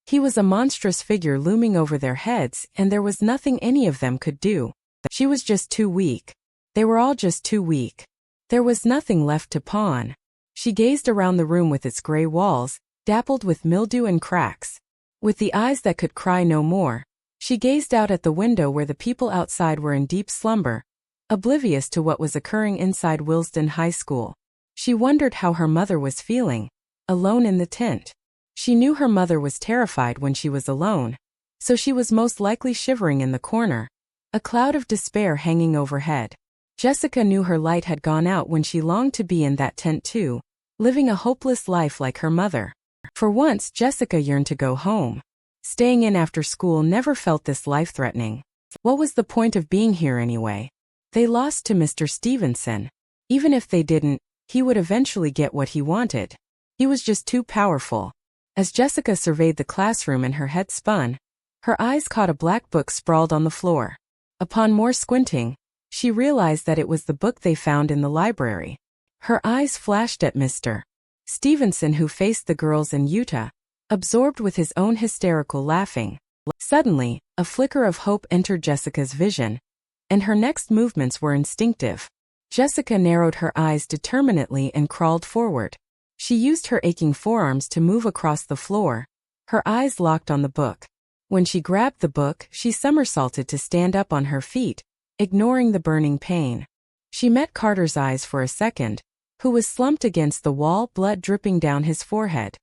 He was a monstrous figure looming over their heads, and there was nothing any of them could do. She was just too weak. They were all just too weak. There was nothing left to pawn. She gazed around the room with its gray walls, dappled with mildew and cracks. With the eyes that could cry no more, she gazed out at the window where the people outside were in deep slumber, oblivious to what was occurring inside Willesden High School. She wondered how her mother was feeling, alone in the tent. She knew her mother was terrified when she was alone, so she was most likely shivering in the corner, a cloud of despair hanging overhead. Jessica knew her light had gone out when she longed to be in that tent too, living a hopeless life like her mother. For once, Jessica yearned to go home. Staying in after school never felt this life-threatening. What was the point of being here anyway? They lost to Mr. Stevenson. Even if they didn't, he would eventually get what he wanted. He was just too powerful. As Jessica surveyed the classroom and her head spun, her eyes caught a black book sprawled on the floor. Upon more squinting, she realized that it was the book they found in the library. Her eyes flashed at Mr. Stevenson, who faced the girls and Yuta, absorbed with his own hysterical laughing. Suddenly, a flicker of hope entered Jessica's vision, and her next movements were instinctive. Jessica narrowed her eyes determinedly and crawled forward. She used her aching forearms to move across the floor, her eyes locked on the book. When she grabbed the book, she somersaulted to stand up on her feet, ignoring the burning pain. She met Carter's eyes for a second, who was slumped against the wall, blood dripping down his forehead.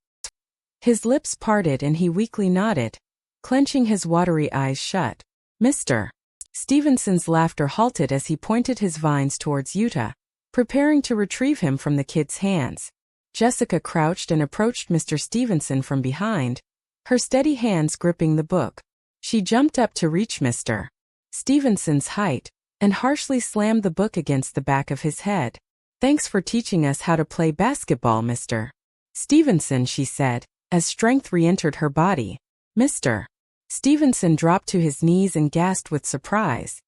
His lips parted and he weakly nodded, clenching his watery eyes shut. Mr. Stevenson's laughter halted as he pointed his vines towards Yuta, preparing to retrieve him from the kid's hands. Jessica crouched and approached Mr. Stevenson from behind, her steady hands gripping the book. She jumped up to reach Mr. Stevenson's height, and harshly slammed the book against the back of his head. Thanks for teaching us how to play basketball, Mr. Stevenson, she said, as strength re-entered her body. Mr. Stevenson dropped to his knees and gasped with surprise.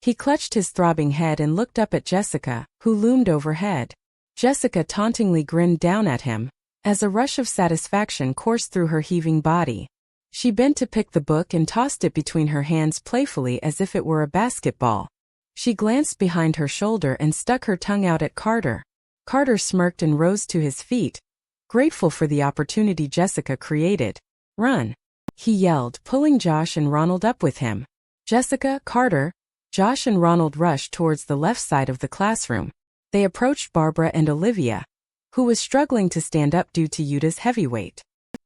He clutched his throbbing head and looked up at Jessica, who loomed overhead. Jessica tauntingly grinned down at him, as a rush of satisfaction coursed through her heaving body. She bent to pick the book and tossed it between her hands playfully as if it were a basketball. She glanced behind her shoulder and stuck her tongue out at Carter. Carter smirked and rose to his feet, grateful for the opportunity Jessica created. Run! He yelled, pulling Josh and Ronald up with him. Jessica, Carter, Josh and Ronald rushed towards the left side of the classroom. They approached Barbara and Olivia, who was struggling to stand up due to Yuta's heavy weight.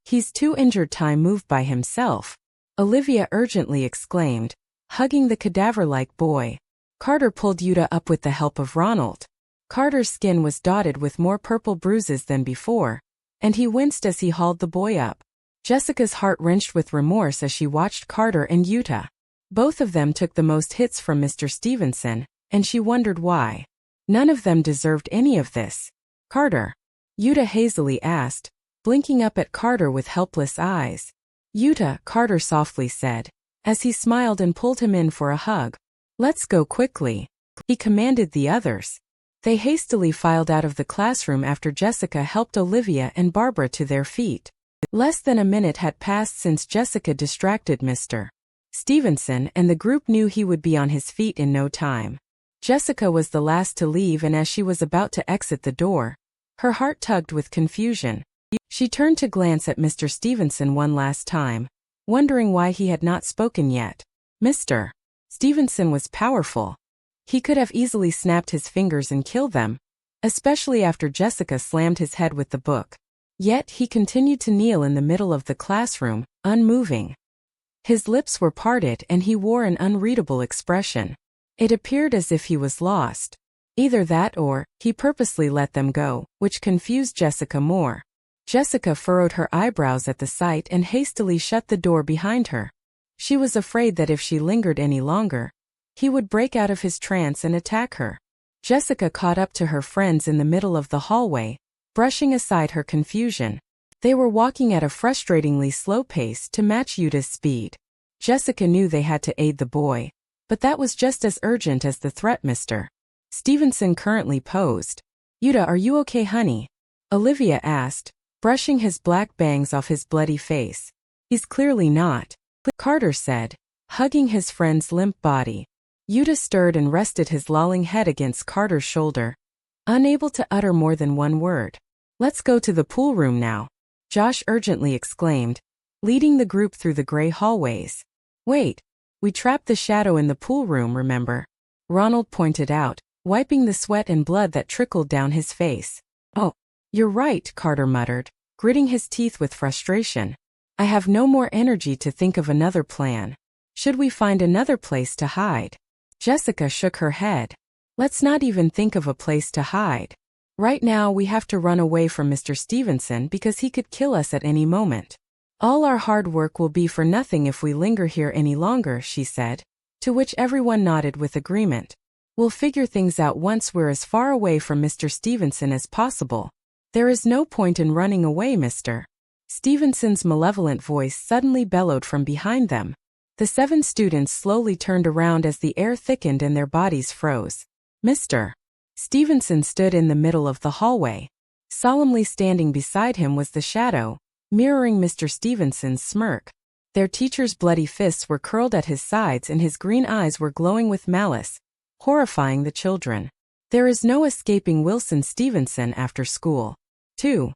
He's too injured to move by himself, Olivia urgently exclaimed, hugging the cadaver-like boy. Carter pulled Yuta up with the help of Ronald. Carter's skin was dotted with more purple bruises than before, and he winced as he hauled the boy up. Jessica's heart wrenched with remorse as she watched Carter and Yuta. Both of them took the most hits from Mr. Stevenson, and she wondered why. None of them deserved any of this. Carter? Yuta hazily asked, blinking up at Carter with helpless eyes. Yuta, Carter softly said, as he smiled and pulled him in for a hug. Let's go quickly, he commanded the others. They hastily filed out of the classroom after Jessica helped Olivia and Barbara to their feet. Less than a minute had passed since Jessica distracted Mr. Stevenson, and the group knew he would be on his feet in no time. Jessica was the last to leave, and as she was about to exit the door, her heart tugged with confusion. She turned to glance at Mr. Stevenson one last time, wondering why he had not spoken yet. Mr. Stevenson was powerful. He could have easily snapped his fingers and killed them, especially after Jessica slammed his head with the book. Yet he continued to kneel in the middle of the classroom, unmoving. His lips were parted and he wore an unreadable expression. It appeared as if he was lost. Either that or he purposely let them go, which confused Jessica more. Jessica furrowed her eyebrows at the sight and hastily shut the door behind her. She was afraid that if she lingered any longer, he would break out of his trance and attack her. Jessica caught up to her friends in the middle of the hallway, brushing aside her confusion. They were walking at a frustratingly slow pace to match Yuta's speed. Jessica knew they had to aid the boy, but that was just as urgent as the threat Mr. Stevenson currently posed. Yuta, are you okay, honey? Olivia asked, brushing his black bangs off his bloody face. He's clearly not, Carter said, hugging his friend's limp body. Yuta stirred and rested his lolling head against Carter's shoulder, unable to utter more than one word. Let's go to the pool room now, Josh urgently exclaimed, leading the group through the gray hallways. Wait, we trapped the shadow in the pool room, remember? Ronald pointed out, wiping the sweat and blood that trickled down his face. Oh, you're right, Carter muttered, gritting his teeth with frustration. I have no more energy to think of another plan. Should we find another place to hide? Jessica shook her head. Let's not even think of a place to hide. Right now we have to run away from Mr. Stevenson because he could kill us at any moment. All our hard work will be for nothing if we linger here any longer, she said, to which everyone nodded with agreement. We'll figure things out once we're as far away from Mr. Stevenson as possible. There is no point in running away, Mr. Stevenson's malevolent voice suddenly bellowed from behind them. The 7 students slowly turned around as the air thickened and their bodies froze. Mr. Stevenson stood in the middle of the hallway. Solemnly standing beside him was the shadow, mirroring Mr. Stevenson's smirk. Their teacher's bloody fists were curled at his sides and his green eyes were glowing with malice, horrifying the children. There is no escaping Willesden Stevenson after school. 2.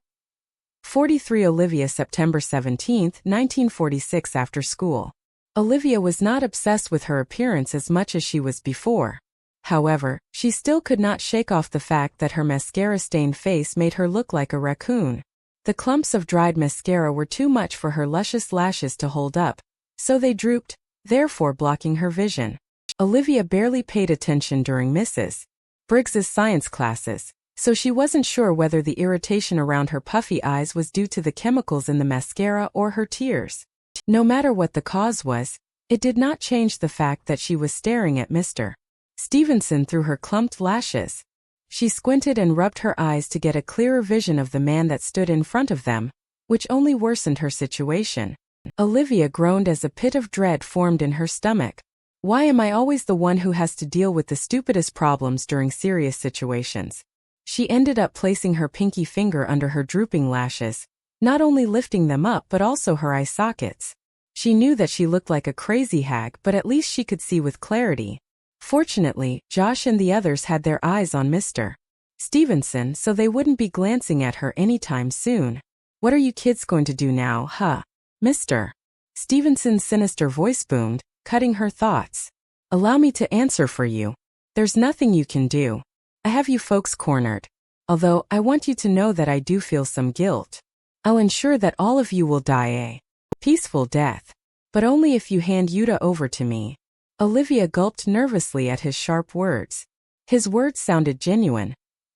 43 Olivia, September 17, 1946. After school. Olivia was not obsessed with her appearance as much as she was before. However, she still could not shake off the fact that her mascara-stained face made her look like a raccoon. The clumps of dried mascara were too much for her luscious lashes to hold up, so they drooped, therefore blocking her vision. Olivia barely paid attention during Mrs. Briggs's science classes, so she wasn't sure whether the irritation around her puffy eyes was due to the chemicals in the mascara or her tears. No matter what the cause was, it did not change the fact that she was staring at Mr. Stevenson through her clumped lashes. She squinted and rubbed her eyes to get a clearer vision of the man that stood in front of them, which only worsened her situation. Olivia groaned as a pit of dread formed in her stomach. Why am I always the one who has to deal with the stupidest problems during serious situations? She ended up placing her pinky finger under her drooping lashes, not only lifting them up but also her eye sockets. She knew that she looked like a crazy hag, but at least she could see with clarity. Fortunately, Josh and the others had their eyes on Mr. Stevenson, so they wouldn't be glancing at her anytime soon. What are you kids going to do now, huh? Mr. Stevenson's sinister voice boomed, cutting her thoughts. Allow me to answer for you. There's nothing you can do. I have you folks cornered. Although, I want you to know that I do feel some guilt. I'll ensure that all of you will die a peaceful death. But only if you hand Yuta over to me. Olivia gulped nervously at his sharp words. His words sounded genuine,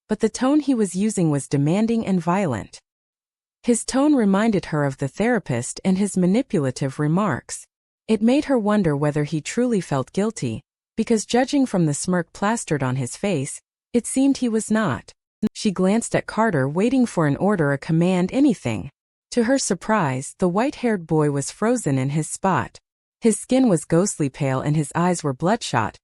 but the tone he was using was demanding and violent. His tone reminded her of the therapist and his manipulative remarks. It made her wonder whether he truly felt guilty, because judging from the smirk plastered on his face, it seemed he was not. She glanced at Carter, waiting for an order, a command, anything. To her surprise, the white-haired boy was frozen in his spot. His skin was ghostly pale and his eyes were bloodshot,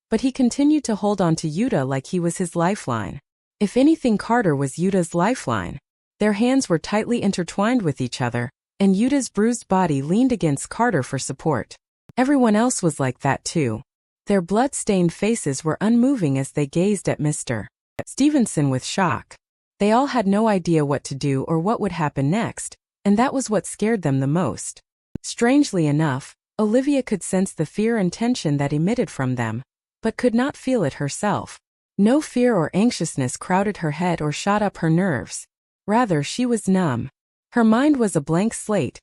but he continued to hold on to Yuta like he was his lifeline. If anything, Carter was Yuta's lifeline. Their hands were tightly intertwined with each other, and Yuta's bruised body leaned against Carter for support. Everyone else was like that too. Their blood-stained faces were unmoving as they gazed at Mr. Stevenson with shock. They all had no idea what to do or what would happen next, and that was what scared them the most. Strangely enough, Olivia could sense the fear and tension that emitted from them, but could not feel it herself. No fear or anxiousness crowded her head or shot up her nerves. Rather, she was numb. Her mind was a blank slate,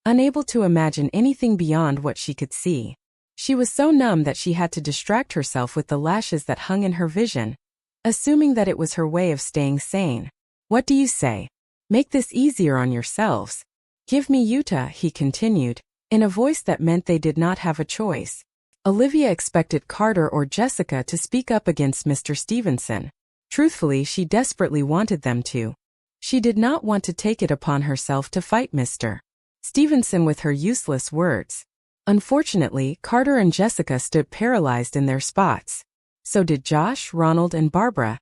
unable to imagine anything beyond what she could see. She was so numb that she had to distract herself with the lashes that hung in her vision, assuming that it was her way of staying sane. "What do you say? Make this easier on yourselves. Give me Yuta," he continued, in a voice that meant they did not have a choice. Olivia expected Carter or Jessica to speak up against Mr. Stevenson. Truthfully, she desperately wanted them to. She did not want to take it upon herself to fight Mr. Stevenson with her useless words. Unfortunately, Carter and Jessica stood paralyzed in their spots. So did Josh, Ronald, and Barbara,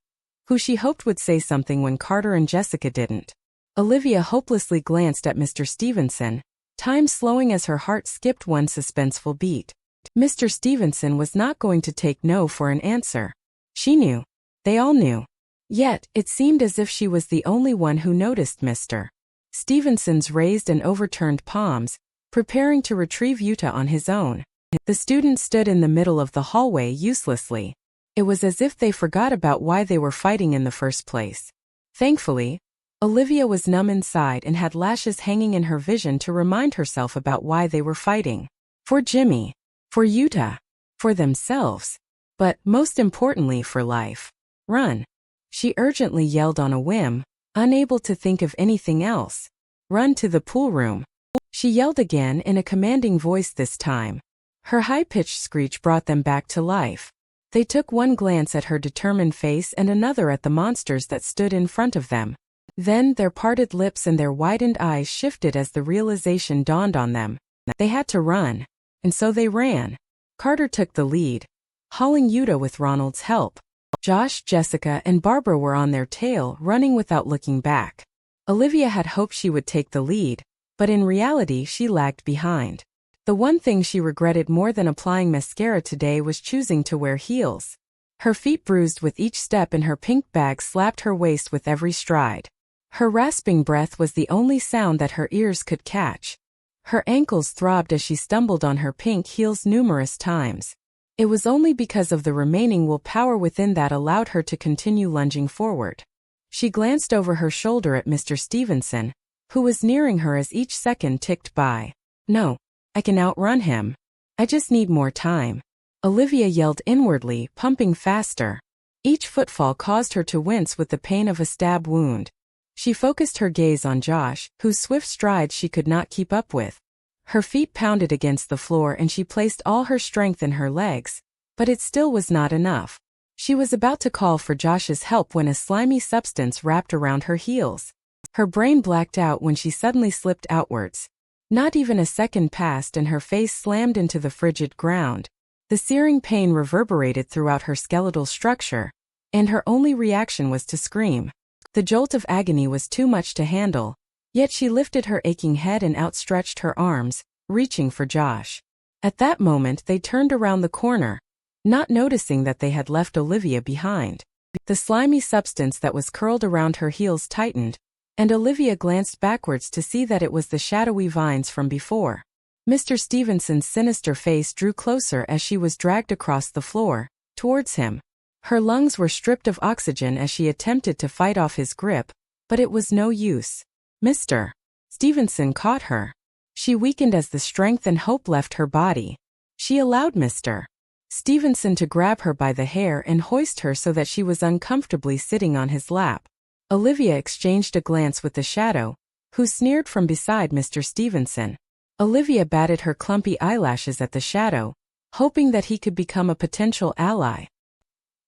who she hoped would say something when Carter and Jessica didn't. Olivia hopelessly glanced at Mr. Stevenson, time slowing as her heart skipped one suspenseful beat. Mr. Stevenson was not going to take no for an answer. She knew. They all knew. Yet, it seemed as if she was the only one who noticed Mr. Stevenson's raised and overturned palms, preparing to retrieve Yuta on his own. The students stood in the middle of the hallway uselessly. It was as if they forgot about why they were fighting in the first place. Thankfully, Olivia was numb inside and had lashes hanging in her vision to remind herself about why they were fighting. For Jimmy. For Yuta. For themselves. But, most importantly, for life. "Run!" she urgently yelled on a whim, unable to think of anything else. "Run to the pool room." She yelled again in a commanding voice this time. Her high-pitched screech brought them back to life. They took one glance at her determined face and another at the monsters that stood in front of them. Then their parted lips and their widened eyes shifted as the realization dawned on them. They had to run. And so they ran. Carter took the lead, hauling Yuta with Ronald's help. Josh, Jessica, and Barbara were on their tail, running without looking back. Olivia had hoped she would take the lead, but in reality she lagged behind. The one thing she regretted more than applying mascara today was choosing to wear heels. Her feet bruised with each step and her pink bag slapped her waist with every stride. Her rasping breath was the only sound that her ears could catch. Her ankles throbbed as she stumbled on her pink heels numerous times. It was only because of the remaining willpower within that allowed her to continue lunging forward. She glanced over her shoulder at Mr. Stevenson, who was nearing her as each second ticked by. "No, I can outrun him. I just need more time," Olivia yelled inwardly, pumping faster. Each footfall caused her to wince with the pain of a stab wound. She focused her gaze on Josh, whose swift strides she could not keep up with. Her feet pounded against the floor and she placed all her strength in her legs, but it still was not enough. She was about to call for Josh's help when a slimy substance wrapped around her heels. Her brain blacked out when she suddenly slipped outwards. Not even a second passed and her face slammed into the frigid ground. The searing pain reverberated throughout her skeletal structure, and her only reaction was to scream. The jolt of agony was too much to handle, yet she lifted her aching head and outstretched her arms, reaching for Josh. At that moment they turned around the corner, not noticing that they had left Olivia behind. The slimy substance that was curled around her heels tightened, and Olivia glanced backwards to see that it was the shadowy vines from before. Mr. Stevenson's sinister face drew closer as she was dragged across the floor, towards him. Her lungs were stripped of oxygen as she attempted to fight off his grip, but it was no use. Mr. Stevenson caught her. She weakened as the strength and hope left her body. She allowed Mr. Stevenson to grab her by the hair and hoist her so that she was uncomfortably sitting on his lap. Olivia exchanged a glance with the shadow, who sneered from beside Mr. Stevenson. Olivia batted her clumpy eyelashes at the shadow, hoping that he could become a potential ally.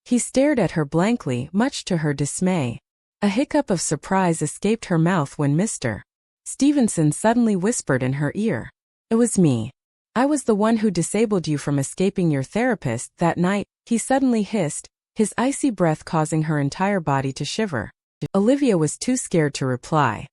He stared at her blankly, much to her dismay. A hiccup of surprise escaped her mouth when Mr. Stevenson suddenly whispered in her ear. "It was me. I was the one who disabled you from escaping your therapist that night," he suddenly hissed, his icy breath causing her entire body to shiver. Olivia was too scared to reply.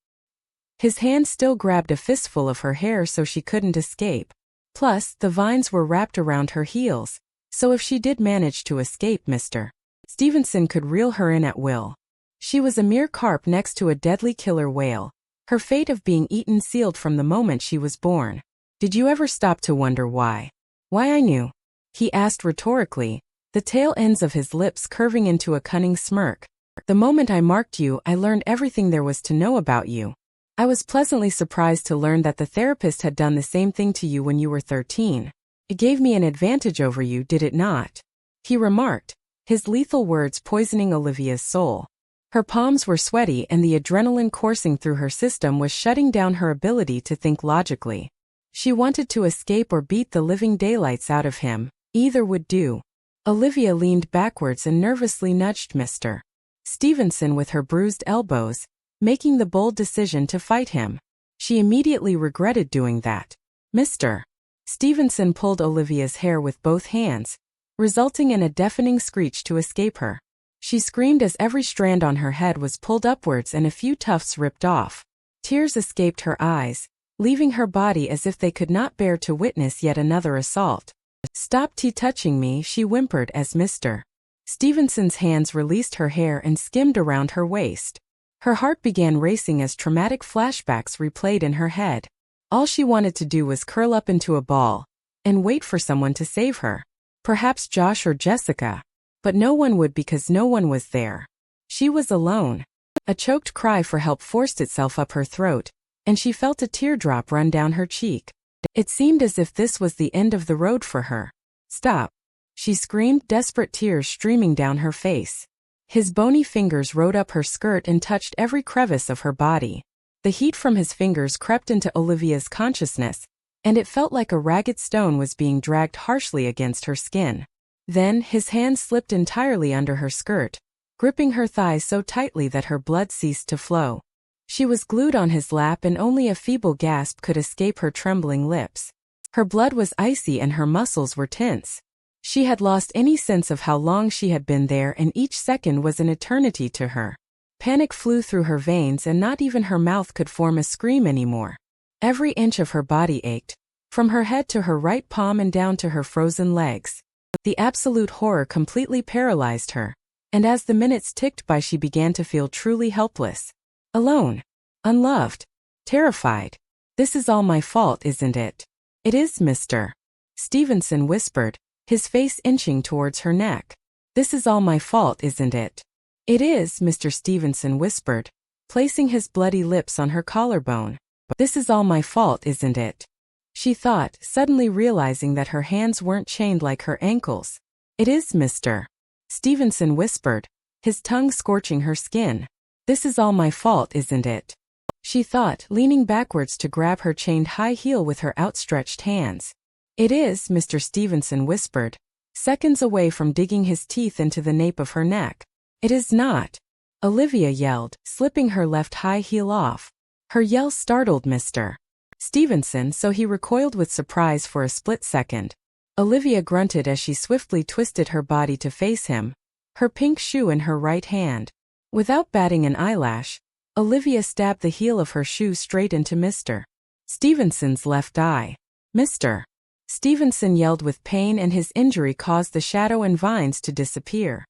His hand still grabbed a fistful of her hair so she couldn't escape. Plus, the vines were wrapped around her heels, so if she did manage to escape, Mr. Stevenson could reel her in at will. She was a mere carp next to a deadly killer whale, her fate of being eaten sealed from the moment she was born. "Did you ever stop to wonder why? Why I knew?" he asked rhetorically, the tail ends of his lips curving into a cunning smirk. "The moment I marked you, I learned everything there was to know about you. I was pleasantly surprised to learn that the therapist had done the same thing to you when you were 13. It gave me an advantage over you, did it not?" he remarked, his lethal words poisoning Olivia's soul. Her palms were sweaty and the adrenaline coursing through her system was shutting down her ability to think logically. She wanted to escape or beat the living daylights out of him. Either would do. Olivia leaned backwards and nervously nudged Mr. Stevenson with her bruised elbows, making the bold decision to fight him. She immediately regretted doing that. Mr. Stevenson pulled Olivia's hair with both hands, resulting in a deafening screech to escape her. She screamed as every strand on her head was pulled upwards and a few tufts ripped off. Tears escaped her eyes, leaving her body as if they could not bear to witness yet another assault. "Stop touching me," she whimpered as Mr. Stevenson's hands released her hair and skimmed around her waist. Her heart began racing as traumatic flashbacks replayed in her head. All she wanted to do was curl up into a ball and wait for someone to save her. Perhaps Josh or Jessica. But no one would because no one was there. She was alone. A choked cry for help forced itself up her throat, and she felt a teardrop run down her cheek. It seemed as if this was the end of the road for her. "Stop!" she screamed, desperate tears streaming down her face. His bony fingers rode up her skirt and touched every crevice of her body. The heat from his fingers crept into Olivia's consciousness, and it felt like a ragged stone was being dragged harshly against her skin. Then, his hand slipped entirely under her skirt, gripping her thighs so tightly that her blood ceased to flow. She was glued on his lap and only a feeble gasp could escape her trembling lips. Her blood was icy and her muscles were tense. She had lost any sense of how long she had been there and each second was an eternity to her. Panic flew through her veins and not even her mouth could form a scream anymore. Every inch of her body ached, from her head to her right palm and down to her frozen legs. The absolute horror completely paralyzed her, and as the minutes ticked by she began to feel truly helpless. Alone. Unloved. Terrified. "This is all my fault, isn't it?" "It is, Mr. Stevenson whispered, his face inching towards her neck. "This is all my fault, isn't it?" "It is," Mr. Stevenson whispered, placing his bloody lips on her collarbone. "This is all my fault, isn't it?" she thought, suddenly realizing that her hands weren't chained like her ankles. "It is, Mr. Stevenson whispered, his tongue scorching her skin. "This is all my fault, isn't it?" she thought, leaning backwards to grab her chained high heel with her outstretched hands. "It is," Mr. Stevenson whispered, seconds away from digging his teeth into the nape of her neck. "It is not," Olivia yelled, slipping her left high heel off. Her yell startled Mr. Stevenson, so he recoiled with surprise for a split second. Olivia grunted as she swiftly twisted her body to face him, her pink shoe in her right hand. Without batting an eyelash, Olivia stabbed the heel of her shoe straight into Mr. Stevenson's left eye. Mr. Stevenson yelled with pain and his injury caused the shadow and vines to disappear.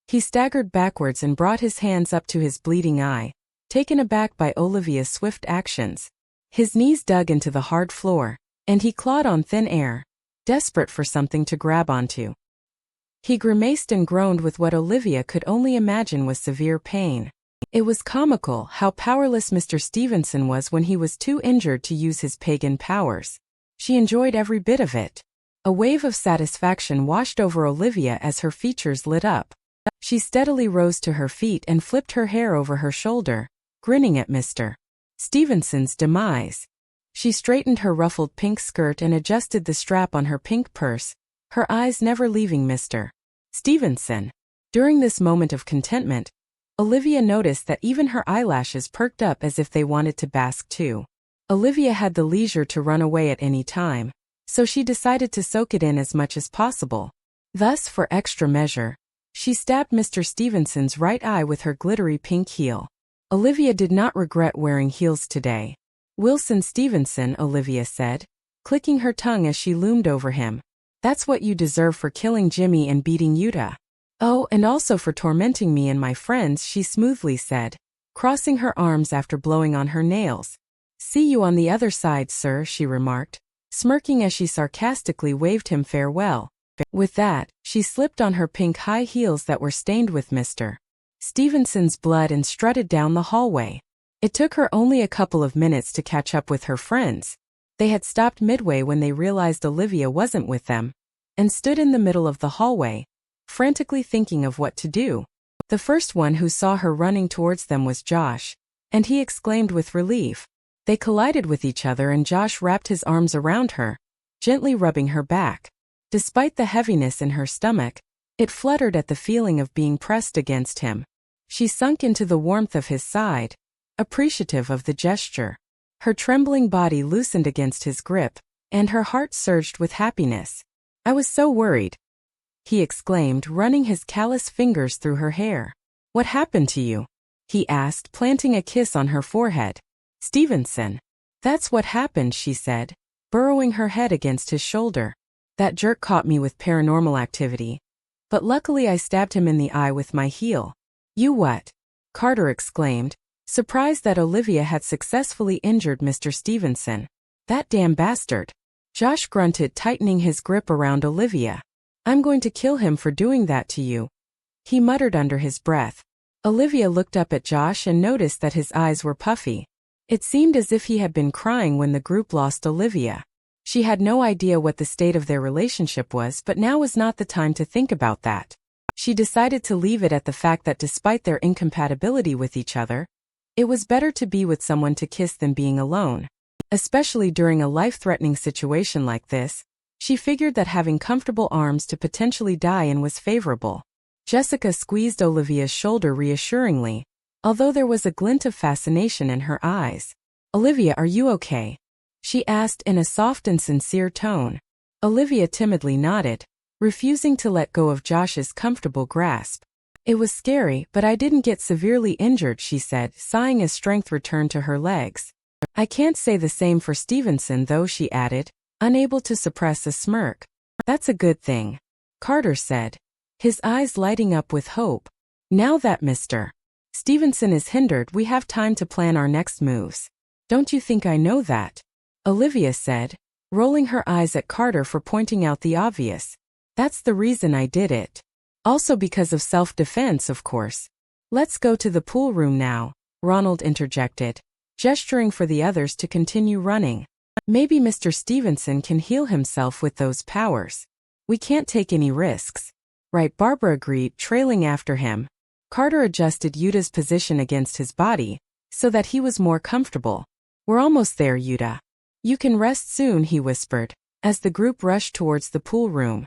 He staggered backwards and brought his hands up to his bleeding eye, taken aback by Olivia's swift actions. His knees dug into the hard floor, and he clawed on thin air, desperate for something to grab onto. He grimaced and groaned with what Olivia could only imagine was severe pain. It was comical how powerless Mr. Stevenson was when he was too injured to use his pagan powers. She enjoyed every bit of it. A wave of satisfaction washed over Olivia as her features lit up. She steadily rose to her feet and flipped her hair over her shoulder, grinning at Mr. Stevenson's demise. She straightened her ruffled pink skirt and adjusted the strap on her pink purse, her eyes never leaving Mr. Stevenson. During this moment of contentment, Olivia noticed that even her eyelashes perked up as if they wanted to bask too. Olivia had the leisure to run away at any time, so she decided to soak it in as much as possible. Thus, for extra measure, she stabbed Mr. Stevenson's right eye with her glittery pink heel. Olivia did not regret wearing heels today. Wilson Stevenson, Olivia said, clicking her tongue as she loomed over him. That's what you deserve for killing Jimmy and beating Yuta. Oh, and also for tormenting me and my friends, she smoothly said, crossing her arms after blowing on her nails. See you on the other side, sir, she remarked, smirking as she sarcastically waved him farewell. With that, she slipped on her pink high heels that were stained with Mr. Stevenson's blood and strutted down the hallway. It took her only a couple of minutes to catch up with her friends. They had stopped midway when they realized Olivia wasn't with them, and stood in the middle of the hallway, frantically thinking of what to do. The first one who saw her running towards them was Josh, and he exclaimed with relief. They collided with each other and Josh wrapped his arms around her, gently rubbing her back. Despite the heaviness in her stomach, it fluttered at the feeling of being pressed against him. She sunk into the warmth of his side, appreciative of the gesture. Her trembling body loosened against his grip, and her heart surged with happiness. I was so worried, he exclaimed, running his callous fingers through her hair. What happened to you? He asked, planting a kiss on her forehead. Stevenson. That's what happened, she said, burrowing her head against his shoulder. That jerk caught me with paranormal activity. But luckily I stabbed him in the eye with my heel. You what? Carter exclaimed, surprised that Olivia had successfully injured Mr. Stevenson. That damn bastard. Josh grunted, tightening his grip around Olivia. I'm going to kill him for doing that to you, he muttered under his breath. Olivia looked up at Josh and noticed that his eyes were puffy. It seemed as if he had been crying when the group lost Olivia. She had no idea what the state of their relationship was, but now was not the time to think about that. She decided to leave it at the fact that despite their incompatibility with each other, it was better to be with someone to kiss than being alone. Especially during a life-threatening situation like this, she figured that having comfortable arms to potentially die in was favorable. Jessica squeezed Olivia's shoulder reassuringly, although there was a glint of fascination in her eyes. Olivia, are you okay? She asked in a soft and sincere tone. Olivia timidly nodded, refusing to let go of Josh's comfortable grasp. It was scary, but I didn't get severely injured, she said, sighing as strength returned to her legs. I can't say the same for Stevenson though, she added, unable to suppress a smirk. That's a good thing, Carter said, his eyes lighting up with hope. Now that Mr. Stevenson is hindered, we have time to plan our next moves. Don't you think I know that? Olivia said, rolling her eyes at Carter for pointing out the obvious. That's the reason I did it. Also because of self-defense, of course. Let's go to the pool room now, Ronald interjected, gesturing for the others to continue running. Maybe Mr. Stevenson can heal himself with those powers. We can't take any risks. Right, Barbara agreed, trailing after him. Carter adjusted Yuta's position against his body, so that he was more comfortable. We're almost there, Yuta. You can rest soon, he whispered, as the group rushed towards the pool room.